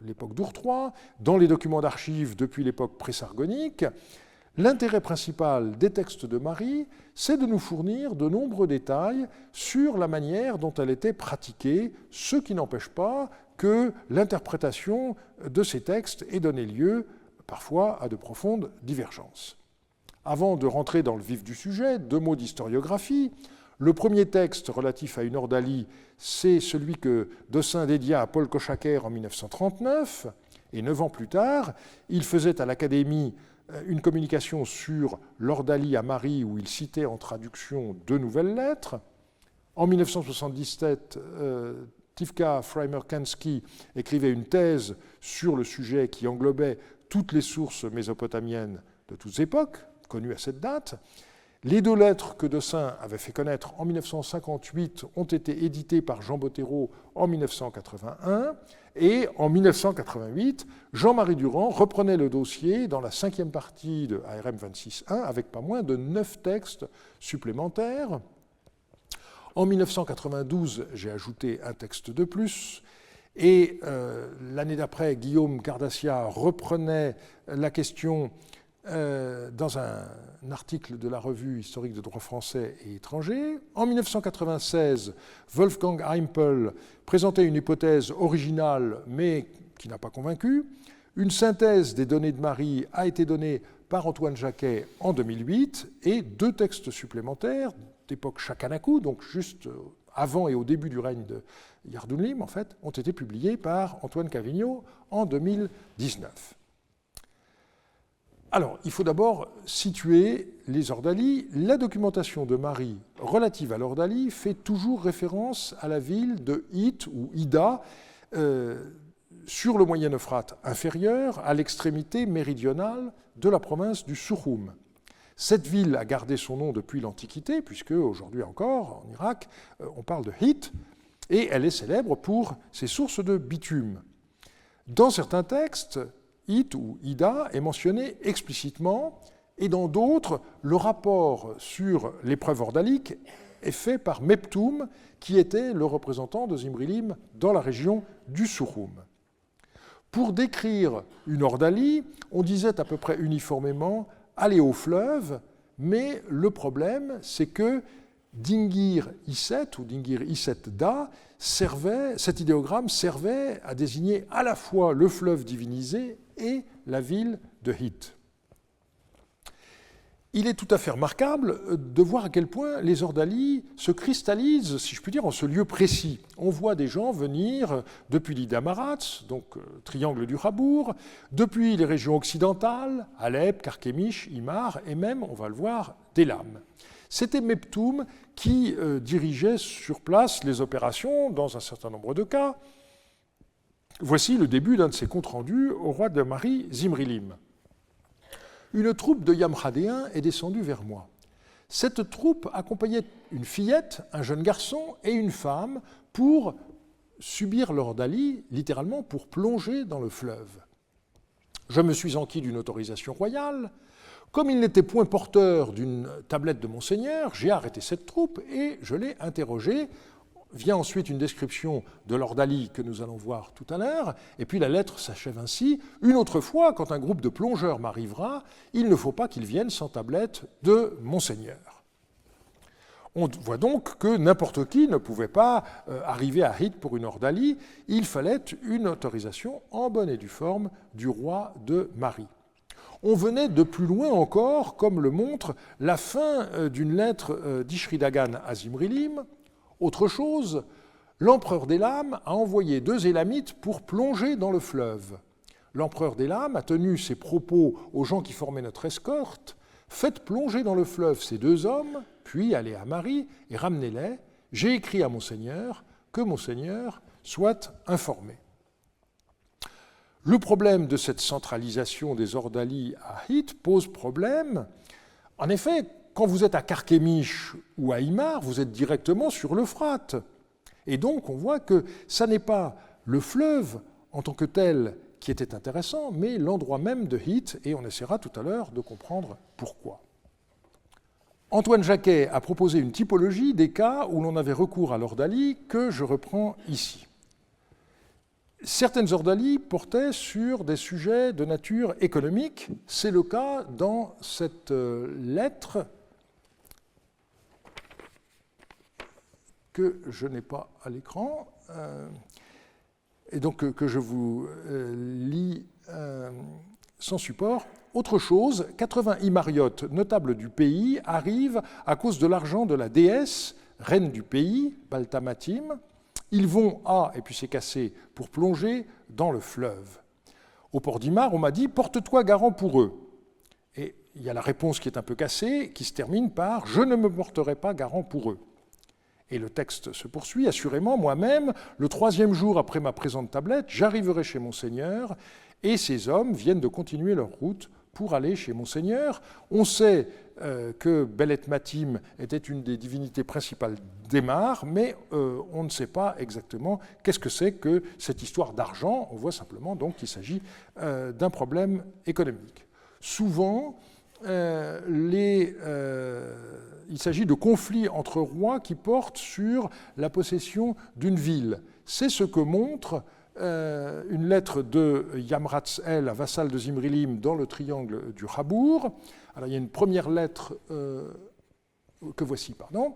[SPEAKER 1] l'époque d'Ourtrois, dans les documents d'archives depuis l'époque présargonique. L'intérêt principal des textes de Marie, c'est de nous fournir de nombreux détails sur la manière dont elle était pratiquée, ce qui n'empêche pas que l'interprétation de ces textes ait donné lieu parfois à de profondes divergences. Avant de rentrer dans le vif du sujet, 2 mots d'historiographie. Le premier texte relatif à une ordalie, c'est celui que Dossin dédia à Paul Cochaquer en 1939, et 9 ans plus tard, il faisait à l'Académie une communication sur l'ordalie à Marie où il citait en traduction 2 nouvelles lettres. En 1977, Tivka Freimer-Kansky écrivait une thèse sur le sujet qui englobait toutes les sources mésopotamiennes de toutes époques, connues à cette date. Les 2 lettres que Dossin avait fait connaître en 1958 ont été éditées par Jean Bottero en 1981, et en 1988, Jean-Marie Durand reprenait le dossier dans la 5e partie de ARM 26.1 avec pas moins de 9 textes supplémentaires. En 1992, j'ai ajouté un texte de plus, et l'année d'après, Guillaume Cardassia reprenait la question dans un article de la revue historique de droit français et étranger. En 1996, Wolfgang Heimpel présentait une hypothèse originale, mais qui n'a pas convaincu. Une synthèse des données de Marie a été donnée par Antoine Jacquet en 2008, et 2 textes supplémentaires d'époque Shakanaku, donc juste avant et au début du règne de Yardounlim, en fait, ont été publiés par Antoine Cavigno en 2019. Alors, il faut d'abord situer les ordalies. La documentation de Marie relative à l'ordalie fait toujours référence à la ville de Hit ou Ida, sur le Moyen-Euphrate inférieur, à l'extrémité méridionale de la province du Souchoum. Cette ville a gardé son nom depuis l'Antiquité, puisque aujourd'hui encore, en Irak, on parle de Hit, et elle est célèbre pour ses sources de bitume. Dans certains textes, Hit ou Ida est mentionné explicitement, et dans d'autres, le rapport sur l'épreuve ordalique est fait par Meptoum, qui était le représentant de Zimrilim dans la région du Souchoum. Pour décrire une ordalie, on disait à peu près uniformément « aller au fleuve », mais le problème, c'est que Dingir Isset ou Dingir Isset Da cet idéogramme servait à désigner à la fois le fleuve divinisé et la ville de Hit. Il est tout à fait remarquable de voir à quel point les ordalies se cristallisent, si je puis dire, en ce lieu précis. On voit des gens venir depuis l'Ida Maratz, donc triangle du Rabour, depuis les régions occidentales, Alep, Carchemish, Imar, et même, on va le voir, d'Elam. C'était Meptoum qui dirigeait sur place les opérations, dans un certain nombre de cas, Voici le début d'un de ses comptes rendus au roi de Mari, Zimrilim. Une troupe de Yamhadéens est descendue vers moi. Cette troupe accompagnait une fillette, un jeune garçon et une femme pour subir l'ordalie, littéralement pour plonger dans le fleuve. Je me suis enquis d'une autorisation royale. Comme il n'était point porteur d'une tablette de Monseigneur, j'ai arrêté cette troupe et je l'ai interrogé. Vient ensuite une description de l'ordalie que nous allons voir tout à l'heure, et puis la lettre s'achève ainsi. Une autre fois, quand un groupe de plongeurs m'arrivera, il ne faut pas qu'ils viennent sans tablette de Monseigneur. On voit donc que n'importe qui ne pouvait pas arriver à Hit pour une ordalie, il fallait une autorisation en bonne et due forme du roi de Mari. On venait de plus loin encore, comme le montre la fin d'une lettre d'Ishridagan à Zimrilim. Autre chose, l'empereur d'Élam a envoyé 2 Élamites pour plonger dans le fleuve. L'empereur d'Élam a tenu ses propos aux gens qui formaient notre escorte. Faites plonger dans le fleuve ces 2 hommes, puis allez à Mari et ramenez-les. J'ai écrit à Monseigneur que Monseigneur soit informé. Le problème de cette centralisation des ordalies à Hit pose problème. En effet, quand vous êtes à Carchemish ou à Imar, vous êtes directement sur l'Euphrate. Et donc, on voit que ça n'est pas le fleuve en tant que tel qui était intéressant, mais l'endroit même de Hit, et on essaiera tout à l'heure de comprendre pourquoi. Antoine Jacquet a proposé une typologie des cas où l'on avait recours à l'ordalie que je reprends ici. Certaines ordalies portaient sur des sujets de nature économique. C'est le cas dans cette lettre que je n'ai pas à l'écran, et donc que je vous lis sans support. Autre chose, 80 Imariotes, notables du pays, arrivent à cause de l'argent de la déesse, reine du pays, Baltamatim. Ils vont à, et puis c'est cassé, pour plonger dans le fleuve. Au port d'Imar, on m'a dit « porte-toi garant pour eux ». Et il y a la réponse qui est un peu cassée, qui se termine par « je ne me porterai pas garant pour eux ». Et le texte se poursuit, assurément, moi-même, le 3e jour après ma présente tablette, j'arriverai chez Monseigneur, et ces hommes viennent de continuer leur route pour aller chez Monseigneur. On sait que Belet Matim était une des divinités principales d'Emar, mais on ne sait pas exactement qu'est-ce que c'est que cette histoire d'argent. On voit simplement donc qu'il s'agit d'un problème économique. Souvent, il s'agit de conflits entre rois qui portent sur la possession d'une ville. C'est ce que montre une lettre de Yamratzel, un vassal de Zimrilim, dans le triangle du Habour. Alors, il y a une première lettre que voici, pardon.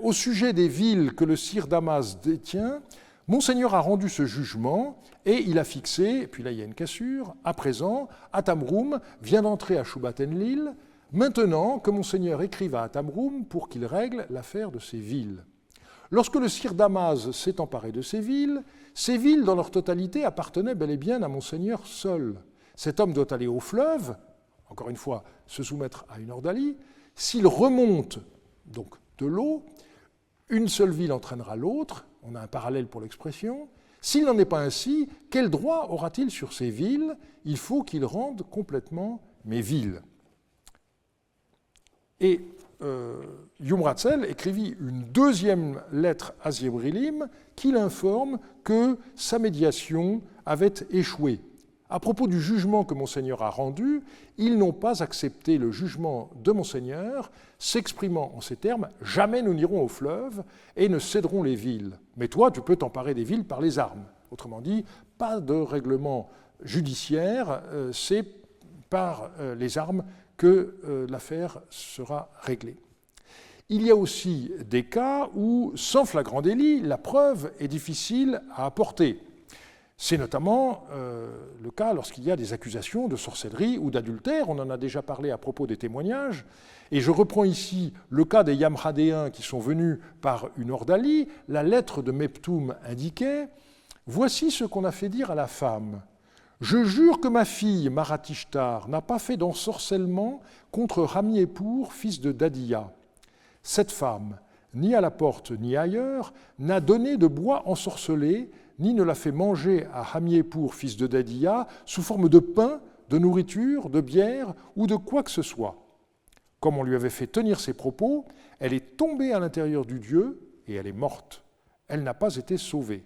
[SPEAKER 1] Au sujet des villes que le sire Damas détient, Monseigneur a rendu ce jugement et il a fixé, et puis là il y a une cassure, à présent, Atamroum vient d'entrer à Shubat-Enlil, maintenant que Monseigneur écrive à Atamroum pour qu'il règle l'affaire de ces villes. Lorsque le sire Damas s'est emparé de ces villes dans leur totalité appartenaient bel et bien à Monseigneur seul. Cet homme doit aller au fleuve, encore une fois, se soumettre à une ordalie. S'il remonte donc de l'eau, une seule ville entraînera l'autre, on a un parallèle pour l'expression. S'il n'en est pas ainsi, quel droit aura-t-il sur ces villes? Il faut qu'il rende complètement mes villes. Et Yumratzel écrivit une 2e lettre à Zimrilim qui l'informe que sa médiation avait échoué. À propos du jugement que Monseigneur a rendu, ils n'ont pas accepté le jugement de Monseigneur, s'exprimant en ces termes « Jamais nous n'irons au fleuve et ne céderons les villes. Mais toi, tu peux t'emparer des villes par les armes. » Autrement dit, pas de règlement judiciaire, c'est par les armes que l'affaire sera réglée. Il y a aussi des cas où, sans flagrant délit, la preuve est difficile à apporter. C'est notamment le cas lorsqu'il y a des accusations de sorcellerie ou d'adultère. On en a déjà parlé à propos des témoignages. Et je reprends ici le cas des Yamhadéens qui sont venus par une ordalie. La lettre de Meptoum indiquait « Voici ce qu'on a fait dire à la femme. Je jure que ma fille, Maratishtar, n'a pas fait d'ensorcellement contre Ramiépour, fils de Dadiya. Cette femme, ni à la porte ni ailleurs, n'a donné de bois ensorcelé, ni ne l'a fait manger à Hamiépur, fils de Dadiya, sous forme de pain, de nourriture, de bière ou de quoi que ce soit. Comme on lui avait fait tenir ses propos, elle est tombée à l'intérieur du dieu et elle est morte. Elle n'a pas été sauvée.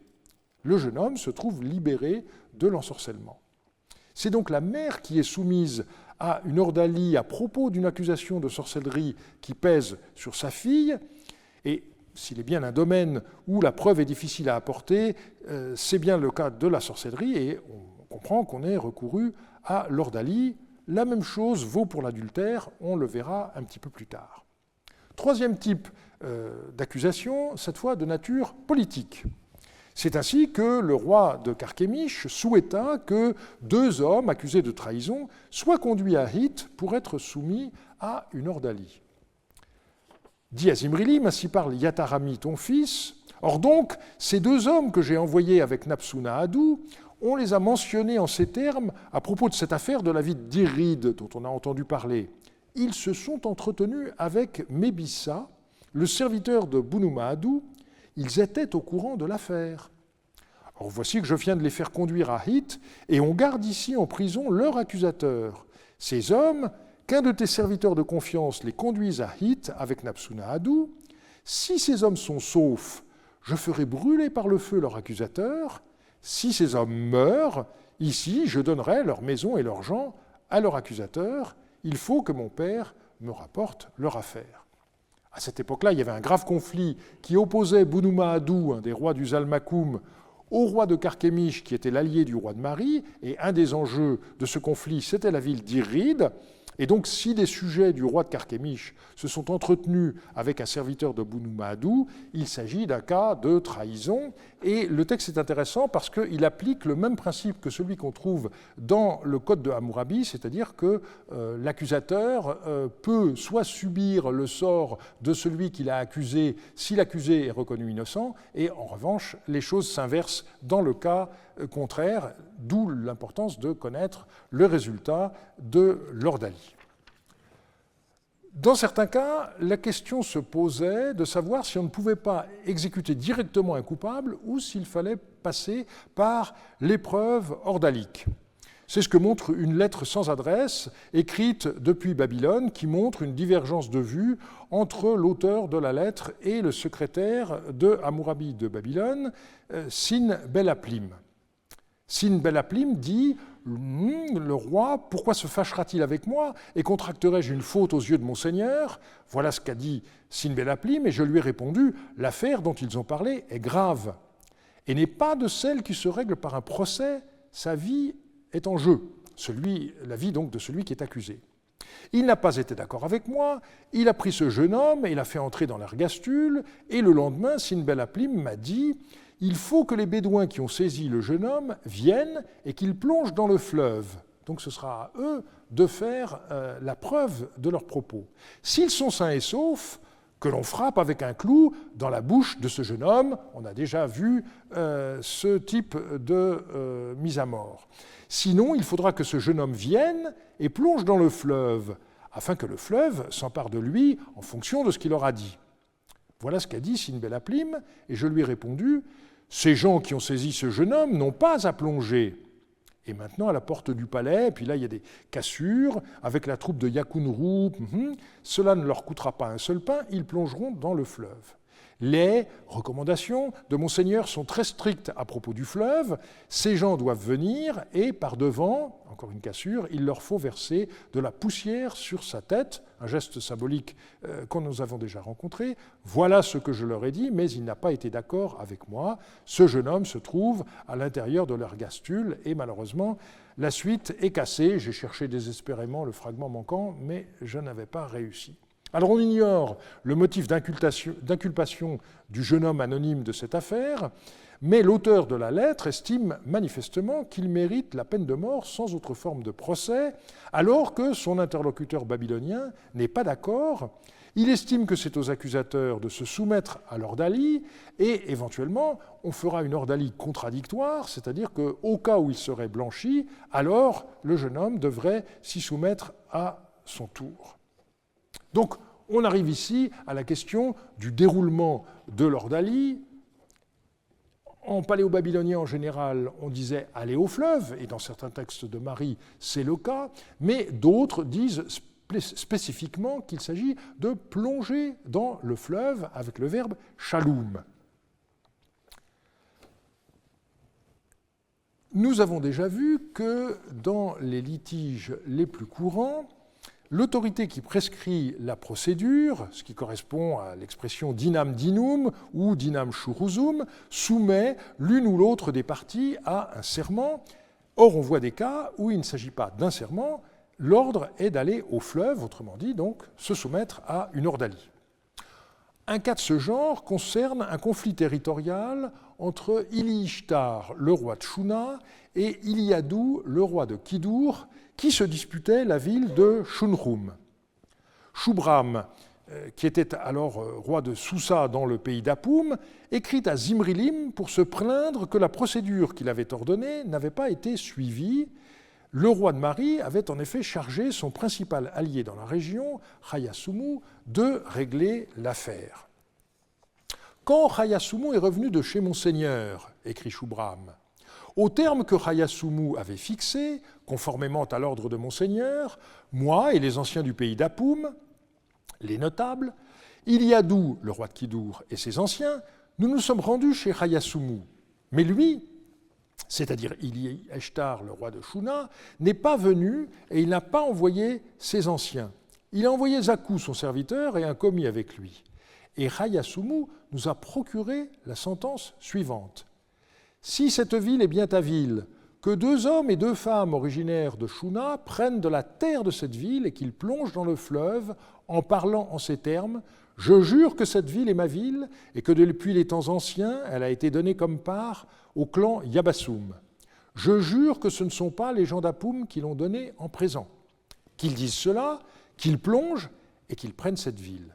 [SPEAKER 1] Le jeune homme se trouve libéré de l'ensorcellement. C'est donc la mère qui est soumise à une ordalie à propos d'une accusation de sorcellerie qui pèse sur sa fille, et s'il est bien un domaine où la preuve est difficile à apporter, c'est bien le cas de la sorcellerie, et on comprend qu'on ait recouru à l'ordalie. La même chose vaut pour l'adultère, on le verra un petit peu plus tard. Troisième type d'accusation, cette fois de nature politique. C'est ainsi que le roi de Carchemish souhaita que 2 hommes accusés de trahison soient conduits à Hit pour être soumis à une ordalie. Dit à Zimrilim, ainsi parle Yatarami, ton fils. Or donc, ces 2 hommes que j'ai envoyés avec Napsuna-Adou, on les a mentionnés en ces termes à propos de cette affaire de la vie d'Iride dont on a entendu parler. Ils se sont entretenus avec Mébissa, le serviteur de Bunuma-Adou. Ils étaient au courant de l'affaire. Or voici que je viens de les faire conduire à Hit, et on garde ici en prison leur accusateur. Ces hommes, qu'un de tes serviteurs de confiance les conduise à Hit avec Napsuna-Adou. Si ces hommes sont saufs, je ferai brûler par le feu leur accusateur. Si ces hommes meurent, ici je donnerai leur maison et leurs gens à leur accusateur. Il faut que mon père me rapporte leur affaire. À cette époque-là, il y avait un grave conflit qui opposait Bunuma-Adou, un des rois du Zalmakoum, au roi de Carchemish, qui était l'allié du roi de Mari, et un des enjeux de ce conflit, c'était la ville d'Iride. Et donc, si des sujets du roi de Carchemish se sont entretenus avec un serviteur de Bunuma-Adou, il s'agit d'un cas de trahison. Et le texte est intéressant parce qu'il applique le même principe que celui qu'on trouve dans le code de Hammurabi, c'est-à-dire que l'accusateur peut soit subir le sort de celui qui l'a accusé si l'accusé est reconnu innocent, et en revanche, les choses s'inversent dans le cas contraire, d'où l'importance de connaître le résultat de l'ordalie. Dans certains cas, la question se posait de savoir si on ne pouvait pas exécuter directement un coupable ou s'il fallait passer par l'épreuve ordalique. C'est ce que montre une lettre sans adresse, écrite depuis Babylone, qui montre une divergence de vues entre l'auteur de la lettre et le secrétaire de Hammurabi de Babylone, Sin-Bel-Aplim. Sin-Bel-Aplim dit « Le roi, pourquoi se fâchera-t-il avec moi et contracterai-je une faute aux yeux de mon Seigneur ?» Voilà ce qu'a dit Sin-Bel-Aplim, et je lui ai répondu « L'affaire dont ils ont parlé est grave et n'est pas de celle qui se règle par un procès, sa vie est en jeu, la vie donc de celui qui est accusé. Il n'a pas été d'accord avec moi, il a pris ce jeune homme et l'a fait entrer dans l'ergastule, et le lendemain, Sin-Bel-Aplim m'a dit « Il faut que les Bédouins qui ont saisi le jeune homme viennent et qu'ils plongent dans le fleuve. » Donc ce sera à eux de faire la preuve de leurs propos. S'ils sont sains et saufs, que l'on frappe avec un clou dans la bouche de ce jeune homme. On a déjà vu ce type de mise à mort. Sinon, il faudra que ce jeune homme vienne et plonge dans le fleuve, afin que le fleuve s'empare de lui en fonction de ce qu'il aura dit. Voilà ce qu'a dit Sin-Bel-Aplim, et je lui ai répondu « Ces gens qui ont saisi ce jeune homme n'ont pas à plonger. » Et maintenant, à la porte du palais, puis là, il y a des cassures, avec la troupe de Yakunru, cela ne leur coûtera pas un seul pain, ils plongeront dans le fleuve. Les recommandations de Monseigneur sont très strictes à propos du fleuve. Ces gens doivent venir et par devant, encore une cassure, il leur faut verser de la poussière sur sa tête, un geste symbolique que nous avons déjà rencontré. Voilà ce que je leur ai dit, mais il n'a pas été d'accord avec moi. Ce jeune homme se trouve à l'intérieur de l'ergastule et malheureusement, la suite est cassée. J'ai cherché désespérément le fragment manquant, mais je n'avais pas réussi. Alors on ignore le motif d'inculpation du jeune homme anonyme de cette affaire, mais l'auteur de la lettre estime manifestement qu'il mérite la peine de mort sans autre forme de procès, alors que son interlocuteur babylonien n'est pas d'accord. Il estime que c'est aux accusateurs de se soumettre à l'ordalie et éventuellement on fera une ordalie contradictoire, c'est-à-dire qu'au cas où il serait blanchi, alors le jeune homme devrait s'y soumettre à son tour. Donc, on arrive ici à la question du déroulement de l'ordalie. En paléo-babylonien, en général, on disait « aller au fleuve », et dans certains textes de Marie, c'est le cas, mais d'autres disent spécifiquement qu'il s'agit de plonger dans le fleuve avec le verbe « shaloum ». Nous avons déjà vu que dans les litiges les plus courants, l'autorité qui prescrit la procédure, ce qui correspond à l'expression dinam dinum ou dinam shuruzum, soumet l'une ou l'autre des parties à un serment. Or, on voit des cas où il ne s'agit pas d'un serment, l'ordre est d'aller au fleuve, autrement dit, donc, se soumettre à une ordalie. Un cas de ce genre concerne un conflit territorial entre Ili-Ishtar, le roi de Shuna, et Iliadou, le roi de Kidour, qui se disputaient la ville de Shunrum. Shubram, qui était alors roi de Sousa dans le pays d'Apoum, écrit à Zimrilim pour se plaindre que la procédure qu'il avait ordonnée n'avait pas été suivie. Le roi de Mari avait en effet chargé son principal allié dans la région, Hayasumu, de régler l'affaire. Quand Hayasumu est revenu de chez Monseigneur, écrit Shubram, au terme que Hayasumu avait fixé, conformément à l'ordre de Monseigneur, moi et les anciens du pays d'Apoum, les notables, Iliadou, le roi de Kidour, et ses anciens, nous nous sommes rendus chez Hayasumu. Mais lui, c'est-à-dire Ili-Ishtar, le roi de Shuna, n'est pas venu et il n'a pas envoyé ses anciens. Il a envoyé Zakou, son serviteur, et un commis avec lui. Et Hayasumu nous a procuré la sentence suivante. Si cette ville est bien ta ville, que 2 hommes et 2 femmes originaires de Shuna prennent de la terre de cette ville et qu'ils plongent dans le fleuve en parlant en ces termes, je jure que cette ville est ma ville et que depuis les temps anciens, elle a été donnée comme part au clan Yabasoum. Je jure que ce ne sont pas les gens d'Apoum qui l'ont donnée en présent. Qu'ils disent cela, qu'ils plongent et qu'ils prennent cette ville.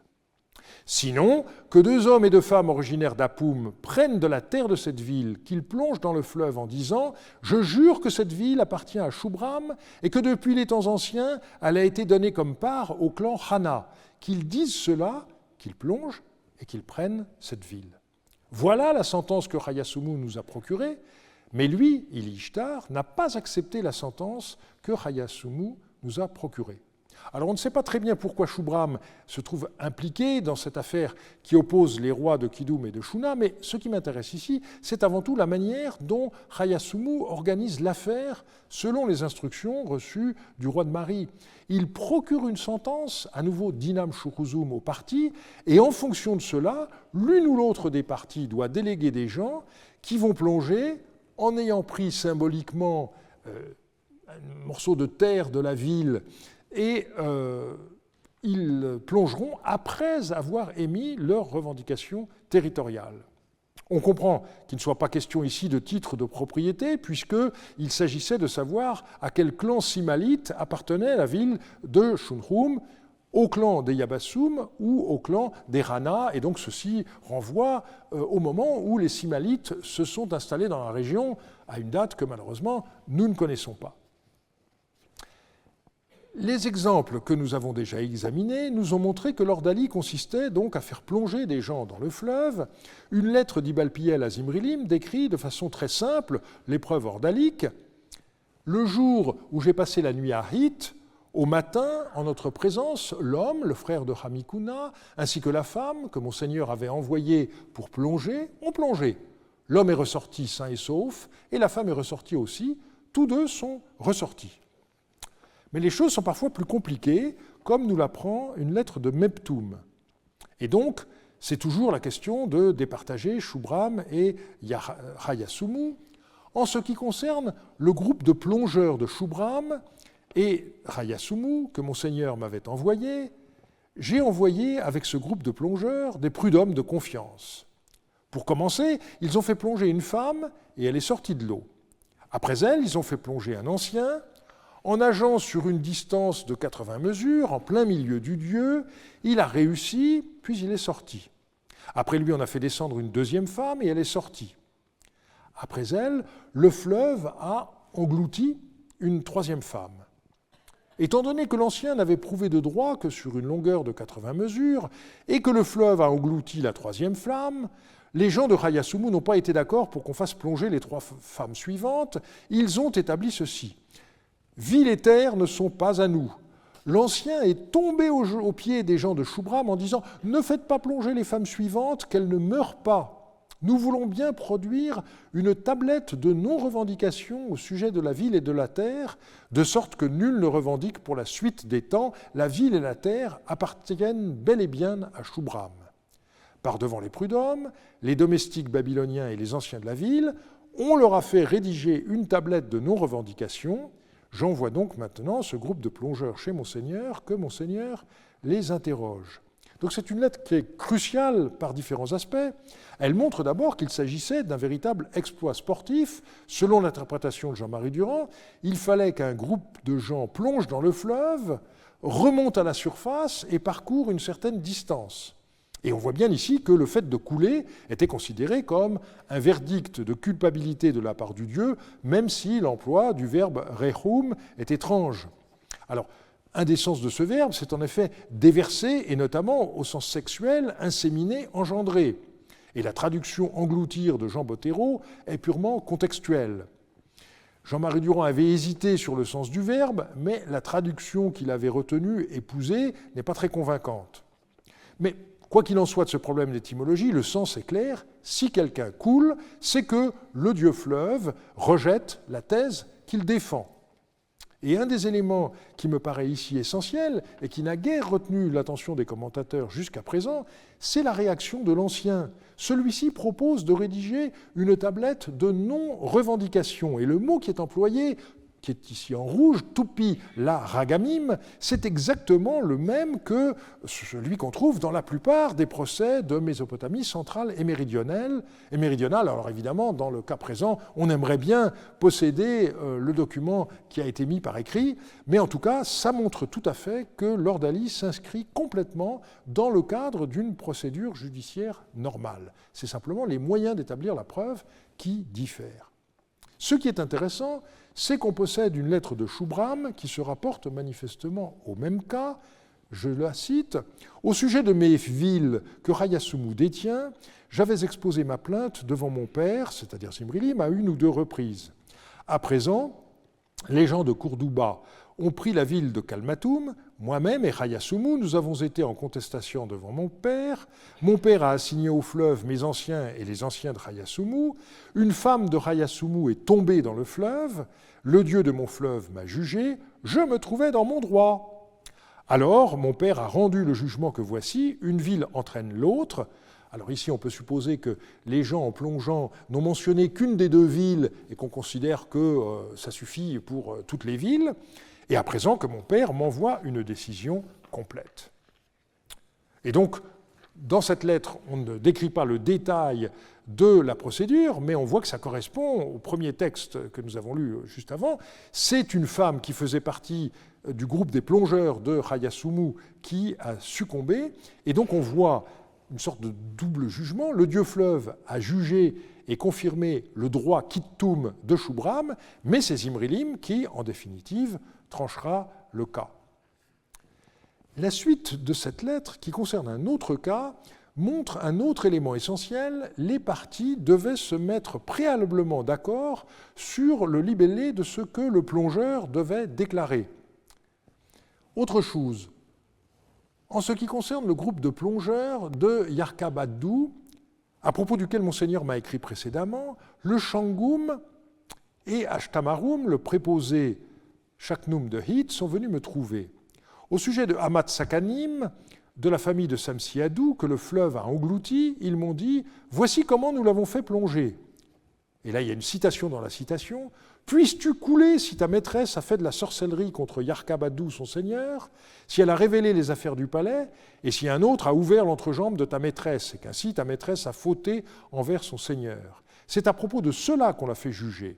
[SPEAKER 1] Sinon, que 2 hommes et 2 femmes originaires d'Apoum prennent de la terre de cette ville, qu'ils plongent dans le fleuve en disant « Je jure que cette ville appartient à Shubram et que depuis les temps anciens, elle a été donnée comme part au clan Hana. » Qu'ils disent cela, qu'ils plongent et qu'ils prennent cette ville. Voilà la sentence que Hayasumu nous a procurée, mais lui, Ili-Ishtar, n'a pas accepté la sentence que Hayasumu nous a procurée. Alors on ne sait pas très bien pourquoi Shubram se trouve impliqué dans cette affaire qui oppose les rois de Kidum et de Shuna, mais ce qui m'intéresse ici, c'est avant tout la manière dont Hayasumu organise l'affaire selon les instructions reçues du roi de Mari. Il procure une sentence, à nouveau dinam shuruzum aux parties, et en fonction de cela, l'une ou l'autre des parties doit déléguer des gens qui vont plonger en ayant pris symboliquement un morceau de terre de la ville et ils plongeront après avoir émis leurs revendications territoriales. On comprend qu'il ne soit pas question ici de titre de propriété, puisqu'il s'agissait de savoir à quel clan simalite appartenait la ville de Shunrum, au clan des Yabasoum ou au clan des Rana, et donc ceci renvoie au moment où les Simalites se sont installés dans la région, à une date que malheureusement nous ne connaissons pas. Les exemples que nous avons déjà examinés nous ont montré que l'ordalie consistait donc à faire plonger des gens dans le fleuve. Une lettre d'Ibalpiel à Zimrilim décrit de façon très simple l'épreuve ordalique. Le jour où j'ai passé la nuit à Hit, au matin, en notre présence, l'homme, le frère de Hamikuna, ainsi que la femme que mon Seigneur avait envoyée pour plonger, ont plongé. L'homme est ressorti sain et sauf, et la femme est ressortie aussi. Tous 2 sont ressortis. Mais les choses sont parfois plus compliquées, comme nous l'apprend une lettre de Meptoum. Et donc, c'est toujours la question de départager Shubram et Hayasumu. En ce qui concerne le groupe de plongeurs de Shubram et Hayasumu, que mon Seigneur m'avait envoyé, j'ai envoyé avec ce groupe de plongeurs des prud'hommes de confiance. Pour commencer, ils ont fait plonger une femme et elle est sortie de l'eau. Après elle, ils ont fait plonger un ancien. En nageant sur une distance de 80 mesures, en plein milieu du Dieu, il a réussi, puis il est sorti. Après lui, on a fait descendre une 2e femme et elle est sortie. Après elle, le fleuve a englouti une 3e femme. Étant donné que l'ancien n'avait prouvé de droit que sur une longueur de 80 mesures et que le fleuve a englouti la 3e femme, Les gens de Hayasumu n'ont pas été d'accord pour qu'on fasse plonger les 3 femmes suivantes. Ils ont établi ceci. Ville et terre ne sont pas à nous. L'ancien est tombé aux pieds des gens de Shubram en disant « Ne faites pas plonger les femmes suivantes, qu'elles ne meurent pas. Nous voulons bien produire une tablette de non-revendication au sujet de la ville et de la terre, de sorte que nul ne revendique pour la suite des temps, la ville et la terre appartiennent bel et bien à Shubram. » Par devant les prud'hommes, les domestiques babyloniens et les anciens de la ville, on leur a fait rédiger une tablette de non-revendication. J'envoie donc maintenant ce groupe de plongeurs chez Monseigneur, que Monseigneur les interroge. Donc c'est une lettre qui est cruciale par différents aspects. Elle montre d'abord qu'il s'agissait d'un véritable exploit sportif. Selon l'interprétation de Jean-Marie Durand, il fallait qu'un groupe de gens plonge dans le fleuve, remonte à la surface et parcourt une certaine distance. Et on voit bien ici que le fait de couler était considéré comme un verdict de culpabilité de la part du Dieu, même si l'emploi du verbe « rechum » est étrange. Alors, un des sens de ce verbe, c'est en effet déverser, et notamment au sens sexuel, inséminer, engendrer. Et la traduction engloutir de Jean Bottero est purement contextuelle. Jean-Marie Durand avait hésité sur le sens du verbe, mais la traduction qu'il avait retenue, épousée, n'est pas très convaincante. Mais quoi qu'il en soit de ce problème d'étymologie, le sens est clair. Si quelqu'un coule, c'est que le dieu fleuve rejette la thèse qu'il défend. Et un des éléments qui me paraît ici essentiel et qui n'a guère retenu l'attention des commentateurs jusqu'à présent, c'est la réaction de l'ancien. Celui-ci propose de rédiger une tablette de non-revendication. Et le mot qui est employé, qui est ici en rouge, tupi la ragamim, c'est exactement le même que celui qu'on trouve dans la plupart des procès de Mésopotamie centrale et méridionale. Alors évidemment, dans le cas présent, on aimerait bien posséder le document qui a été mis par écrit, mais en tout cas, ça montre tout à fait que l'ordalie s'inscrit complètement dans le cadre d'une procédure judiciaire normale. C'est simplement les moyens d'établir la preuve qui diffèrent. Ce qui est intéressant, c'est qu'on possède une lettre de Shubram qui se rapporte manifestement au même cas. Je la cite. « Au sujet de mes villes que Hayasumu détient, j'avais exposé ma plainte devant mon père, c'est-à-dire Zimrilim, à 1 ou 2 reprises. À présent, les gens de Kourdouba ont pris la ville de Kalmatoum. Moi-même et Hayasumu, nous avons été en contestation devant mon père. Mon père a assigné au fleuve mes anciens et les anciens de Hayasumu. Une femme de Hayasumu est tombée dans le fleuve. Le dieu de mon fleuve m'a jugé. Je me trouvais dans mon droit. Alors, mon père a rendu le jugement que voici. Une ville entraîne l'autre. » Alors ici, on peut supposer que les gens, en plongeant, n'ont mentionné qu'une des 2 villes et qu'on considère que ça suffit pour toutes les villes. Et à présent que mon père m'envoie une décision complète. Et donc, dans cette lettre, on ne décrit pas le détail de la procédure, mais on voit que ça correspond au premier texte que nous avons lu juste avant. C'est une femme qui faisait partie du groupe des plongeurs de Hayasumu qui a succombé, et donc on voit une sorte de double jugement. Le dieu fleuve a jugé et confirmé le droit kittum de Shubram, mais c'est Zimrilim qui, en définitive, tranchera le cas. La suite de cette lettre, qui concerne un autre cas, montre un autre élément essentiel. Les parties devaient se mettre préalablement d'accord sur le libellé de ce que le plongeur devait déclarer. Autre chose, en ce qui concerne le groupe de plongeurs de Yarkabaddou, à propos duquel Monseigneur m'a écrit précédemment, le Shangum et Ashtamarum, le préposé Shaknum de Hit, sont venus me trouver. Au sujet de Hamat Sakanim, de la famille de Samsiadou, que le fleuve a englouti, ils m'ont dit « Voici comment nous l'avons fait plonger ». Et là, il y a une citation dans la citation. « Puisses-tu couler si ta maîtresse a fait de la sorcellerie contre Yarkabaddou, son seigneur, si elle a révélé les affaires du palais, et si un autre a ouvert l'entrejambe de ta maîtresse, et qu'ainsi ta maîtresse a fauté envers son seigneur. C'est à propos de cela qu'on l'a fait juger.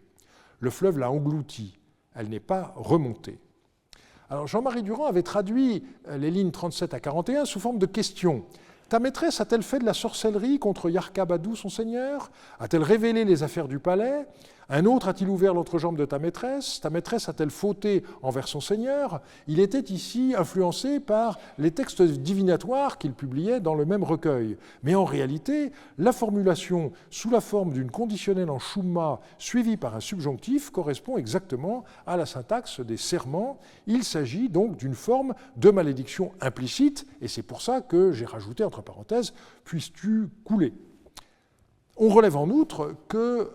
[SPEAKER 1] Le fleuve l'a engloutie. Elle n'est pas remontée. » Alors Jean-Marie Durand avait traduit les lignes 37 à 41 sous forme de questions. Ta maîtresse a-t-elle fait de la sorcellerie contre Yarkabadou, son seigneur? A-t-elle révélé les affaires du palais? Un autre a-t-il ouvert l'entrejambe de ta maîtresse? Ta maîtresse a-t-elle fauté envers son seigneur? Il était ici influencé par les textes divinatoires qu'il publiait dans le même recueil. Mais en réalité, la formulation sous la forme d'une conditionnelle en shumma suivie par un subjonctif correspond exactement à la syntaxe des serments. Il s'agit donc d'une forme de malédiction implicite, et c'est pour ça que j'ai rajouté entre parenthèses « puisses-tu couler ». On relève en outre que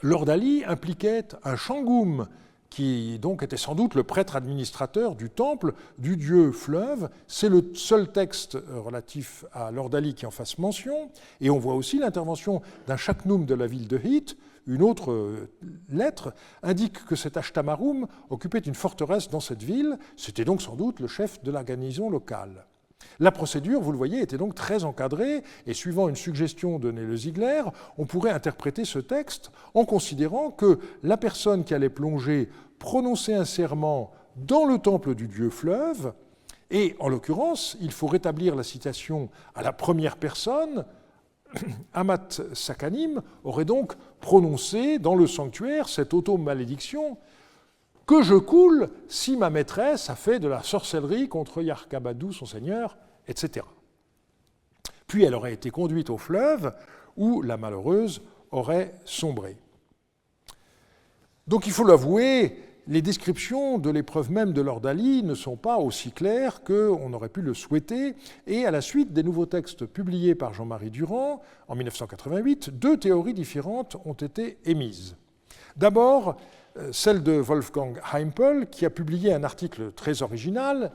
[SPEAKER 1] l'ordalie impliquait un shangoum, qui donc était sans doute le prêtre administrateur du temple du dieu fleuve. C'est le seul texte relatif à l'ordalie qui en fasse mention, et on voit aussi l'intervention d'un shaknoum de la ville de Hit. Une autre lettre indique que cet Ashtamarum occupait une forteresse dans cette ville, c'était donc sans doute le chef de la garnison locale. La procédure, vous le voyez, était donc très encadrée, et suivant une suggestion de Nele-Ziegler, on pourrait interpréter ce texte en considérant que la personne qui allait plonger prononçait un serment dans le temple du dieu fleuve, et en l'occurrence, il faut rétablir la citation à la première personne. Amat Sakanim aurait donc prononcé dans le sanctuaire cette auto-malédiction que je coule si ma maîtresse a fait de la sorcellerie contre Yarkabadou, son seigneur, etc. Puis elle aurait été conduite au fleuve, où la malheureuse aurait sombré. Donc il faut l'avouer, les descriptions de l'épreuve même de l'ordalie ne sont pas aussi claires qu'on aurait pu le souhaiter, et à la suite des nouveaux textes publiés par Jean-Marie Durand, en 1988, deux théories différentes ont été émises. D'abord, celle de Wolfgang Heimpel, qui a publié un article très original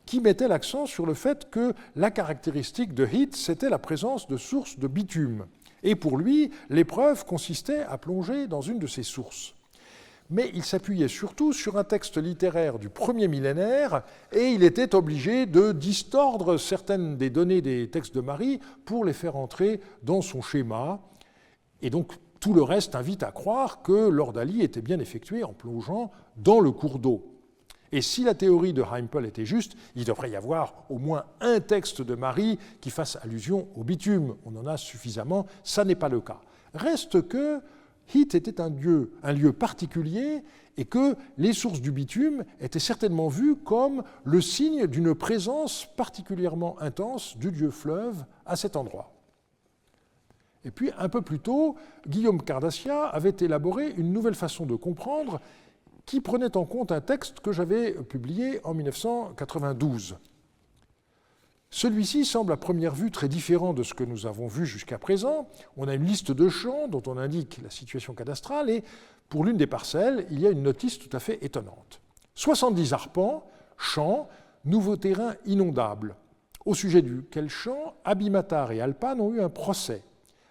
[SPEAKER 1] qui mettait l'accent sur le fait que la caractéristique de Hit, c'était la présence de sources de bitume. Et pour lui, l'épreuve consistait à plonger dans une de ces sources. Mais il s'appuyait surtout sur un texte littéraire du premier millénaire et il était obligé de distordre certaines des données des textes de Marie pour les faire entrer dans son schéma. Et donc, tout le reste invite à croire que l'ordalie était bien effectuée en plongeant dans le cours d'eau. Et si la théorie de Heimpel était juste, il devrait y avoir au moins un texte de Marie qui fasse allusion au bitume. On en a suffisamment, ça n'est pas le cas. Reste que Hit était un lieu particulier et que les sources du bitume étaient certainement vues comme le signe d'une présence particulièrement intense du dieu fleuve à cet endroit. Et puis, un peu plus tôt, Guillaume Cardassia avait élaboré une nouvelle façon de comprendre qui prenait en compte un texte que j'avais publié en 1992. Celui-ci semble à première vue très différent de ce que nous avons vu jusqu'à présent. On a une liste de champs dont on indique la situation cadastrale et pour l'une des parcelles, il y a une notice tout à fait étonnante. 70 arpents, champs, nouveaux terrains inondables. Au sujet duquel champ, Abimatar et Alpan ont eu un procès.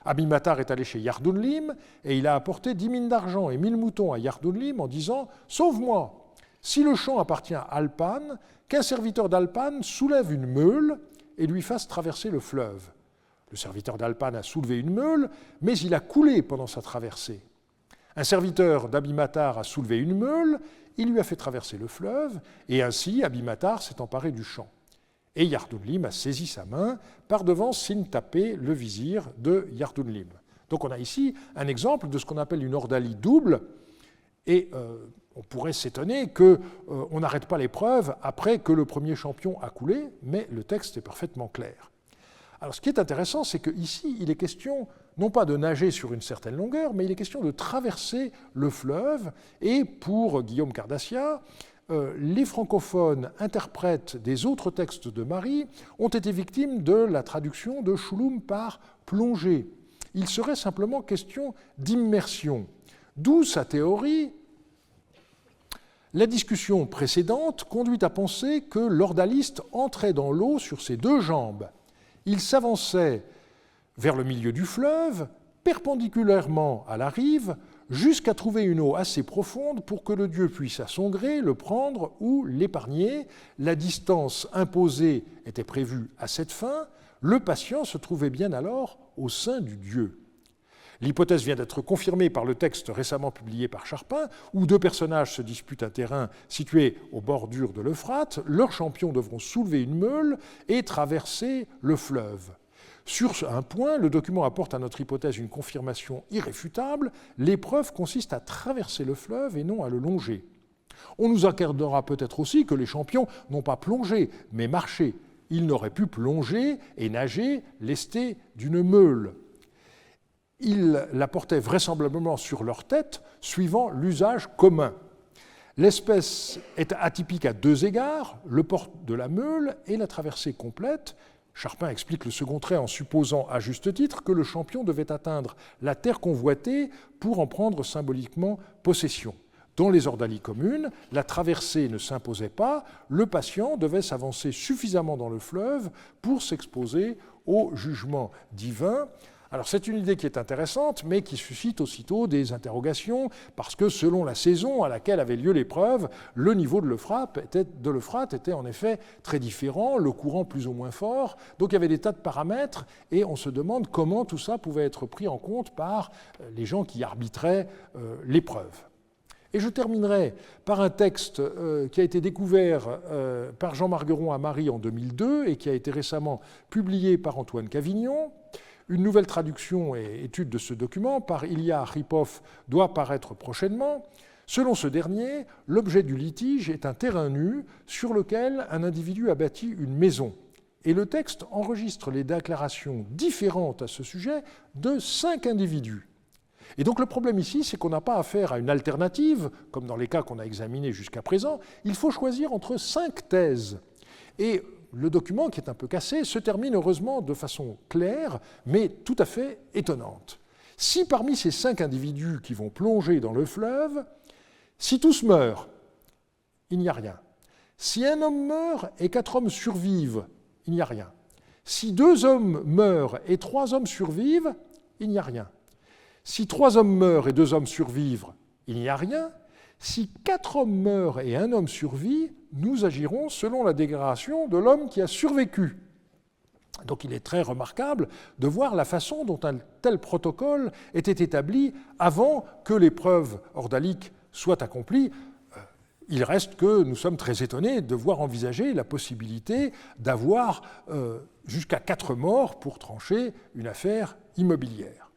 [SPEAKER 1] Abimatar est allé chez Yardunlim et il a apporté 10 mines d'argent et 1000 moutons à Yardunlim en disant « Sauve-moi ! Si le champ appartient à Alpan, qu'un serviteur d'Alpan soulève une meule et lui fasse traverser le fleuve. » Le serviteur d'Alpan a soulevé une meule, mais il a coulé pendant sa traversée. Un serviteur d'Abimatar a soulevé une meule, il lui a fait traverser le fleuve, et ainsi Abimatar s'est emparé du champ. Et Yardunlim a saisi sa main par devant Sintapé, le vizir de Yardunlim. Donc on a ici un exemple de ce qu'on appelle une ordalie double, et on pourrait s'étonner qu'on n'arrête pas l'épreuve après que le premier champion a coulé, mais le texte est parfaitement clair. Alors ce qui est intéressant, c'est qu'ici, il est question non pas de nager sur une certaine longueur, mais il est question de traverser le fleuve, et pour Guillaume Cardassia, les francophones interprètes des autres textes de Marie ont été victimes de la traduction de Shulum par plonger. Il serait simplement question d'immersion. D'où sa théorie. La discussion précédente conduit à penser que l'ordaliste entrait dans l'eau sur ses deux jambes. Il s'avançait vers le milieu du fleuve, perpendiculairement à la rive, jusqu'à trouver une eau assez profonde pour que le dieu puisse à son gré le prendre ou l'épargner. La distance imposée était prévue à cette fin. Le patient se trouvait bien alors au sein du dieu. L'hypothèse vient d'être confirmée par le texte récemment publié par Charpin, où deux personnages se disputent un terrain situé aux bordures de l'Euphrate. Leurs champions devront soulever une meule et traverser le fleuve. Sur un point, le document apporte à notre hypothèse une confirmation irréfutable. L'épreuve consiste à traverser le fleuve et non à le longer. On nous accordera peut-être aussi que les champions n'ont pas plongé, mais marché. Ils n'auraient pu plonger et nager lestés d'une meule. Ils la portaient vraisemblablement sur leur tête, suivant l'usage commun. L'espèce est atypique à deux égards, le port de la meule et la traversée complète. Charpin explique le second trait en supposant, à juste titre, que le champion devait atteindre la terre convoitée pour en prendre symboliquement possession. Dans les ordalies communes, la traversée ne s'imposait pas, le patient devait s'avancer suffisamment dans le fleuve pour s'exposer au jugement divin. Alors c'est une idée qui est intéressante, mais qui suscite aussitôt des interrogations, parce que selon la saison à laquelle avait lieu l'épreuve, le niveau de l'Euphrate était en effet très différent, le courant plus ou moins fort, donc il y avait des tas de paramètres, et on se demande comment tout ça pouvait être pris en compte par les gens qui arbitraient l'épreuve. Et je terminerai par un texte qui a été découvert par Jean Margueron à Marie en 2002 et qui a été récemment publié par Antoine Cavignon. Une nouvelle traduction et étude de ce document par Ilya Arhipov doit paraître prochainement. Selon ce dernier, l'objet du litige est un terrain nu sur lequel un individu a bâti une maison. Et le texte enregistre les déclarations différentes à ce sujet de 5 individus. Et donc le problème ici, c'est qu'on n'a pas affaire à une alternative, comme dans les cas qu'on a examinés jusqu'à présent. Il faut choisir entre 5 thèses. Et le document, qui est un peu cassé, se termine heureusement de façon claire, mais tout à fait étonnante. Si parmi ces 5 individus qui vont plonger dans le fleuve, si tous meurent, il n'y a rien. Si un homme meurt et 4 hommes survivent, il n'y a rien. Si 2 hommes meurent et 3 hommes survivent, il n'y a rien. Si 3 hommes meurent et 2 hommes survivent, il n'y a rien. Si 4 hommes meurent et 1 homme survit, nous agirons selon la déclaration de l'homme qui a survécu. Donc il est très remarquable de voir la façon dont un tel protocole était établi avant que l'épreuve ordalique soit accomplie. Il reste que nous sommes très étonnés de voir envisager la possibilité d'avoir jusqu'à 4 morts pour trancher une affaire immobilière.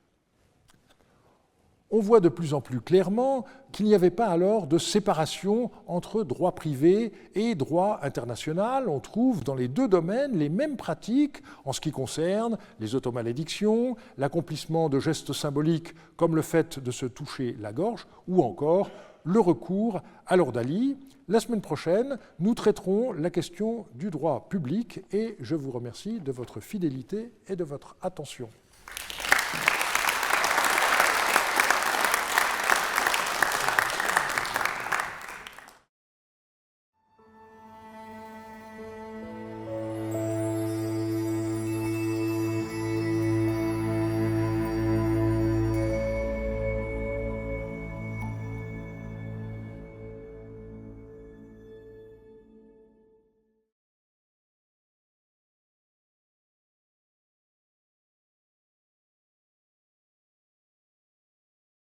[SPEAKER 1] On voit de plus en plus clairement qu'il n'y avait pas alors de séparation entre droit privé et droit international. On trouve dans les 2 domaines les mêmes pratiques en ce qui concerne les automalédictions, l'accomplissement de gestes symboliques comme le fait de se toucher la gorge ou encore le recours à l'ordalie. La semaine prochaine, nous traiterons la question du droit public et je vous remercie de votre fidélité et de votre attention.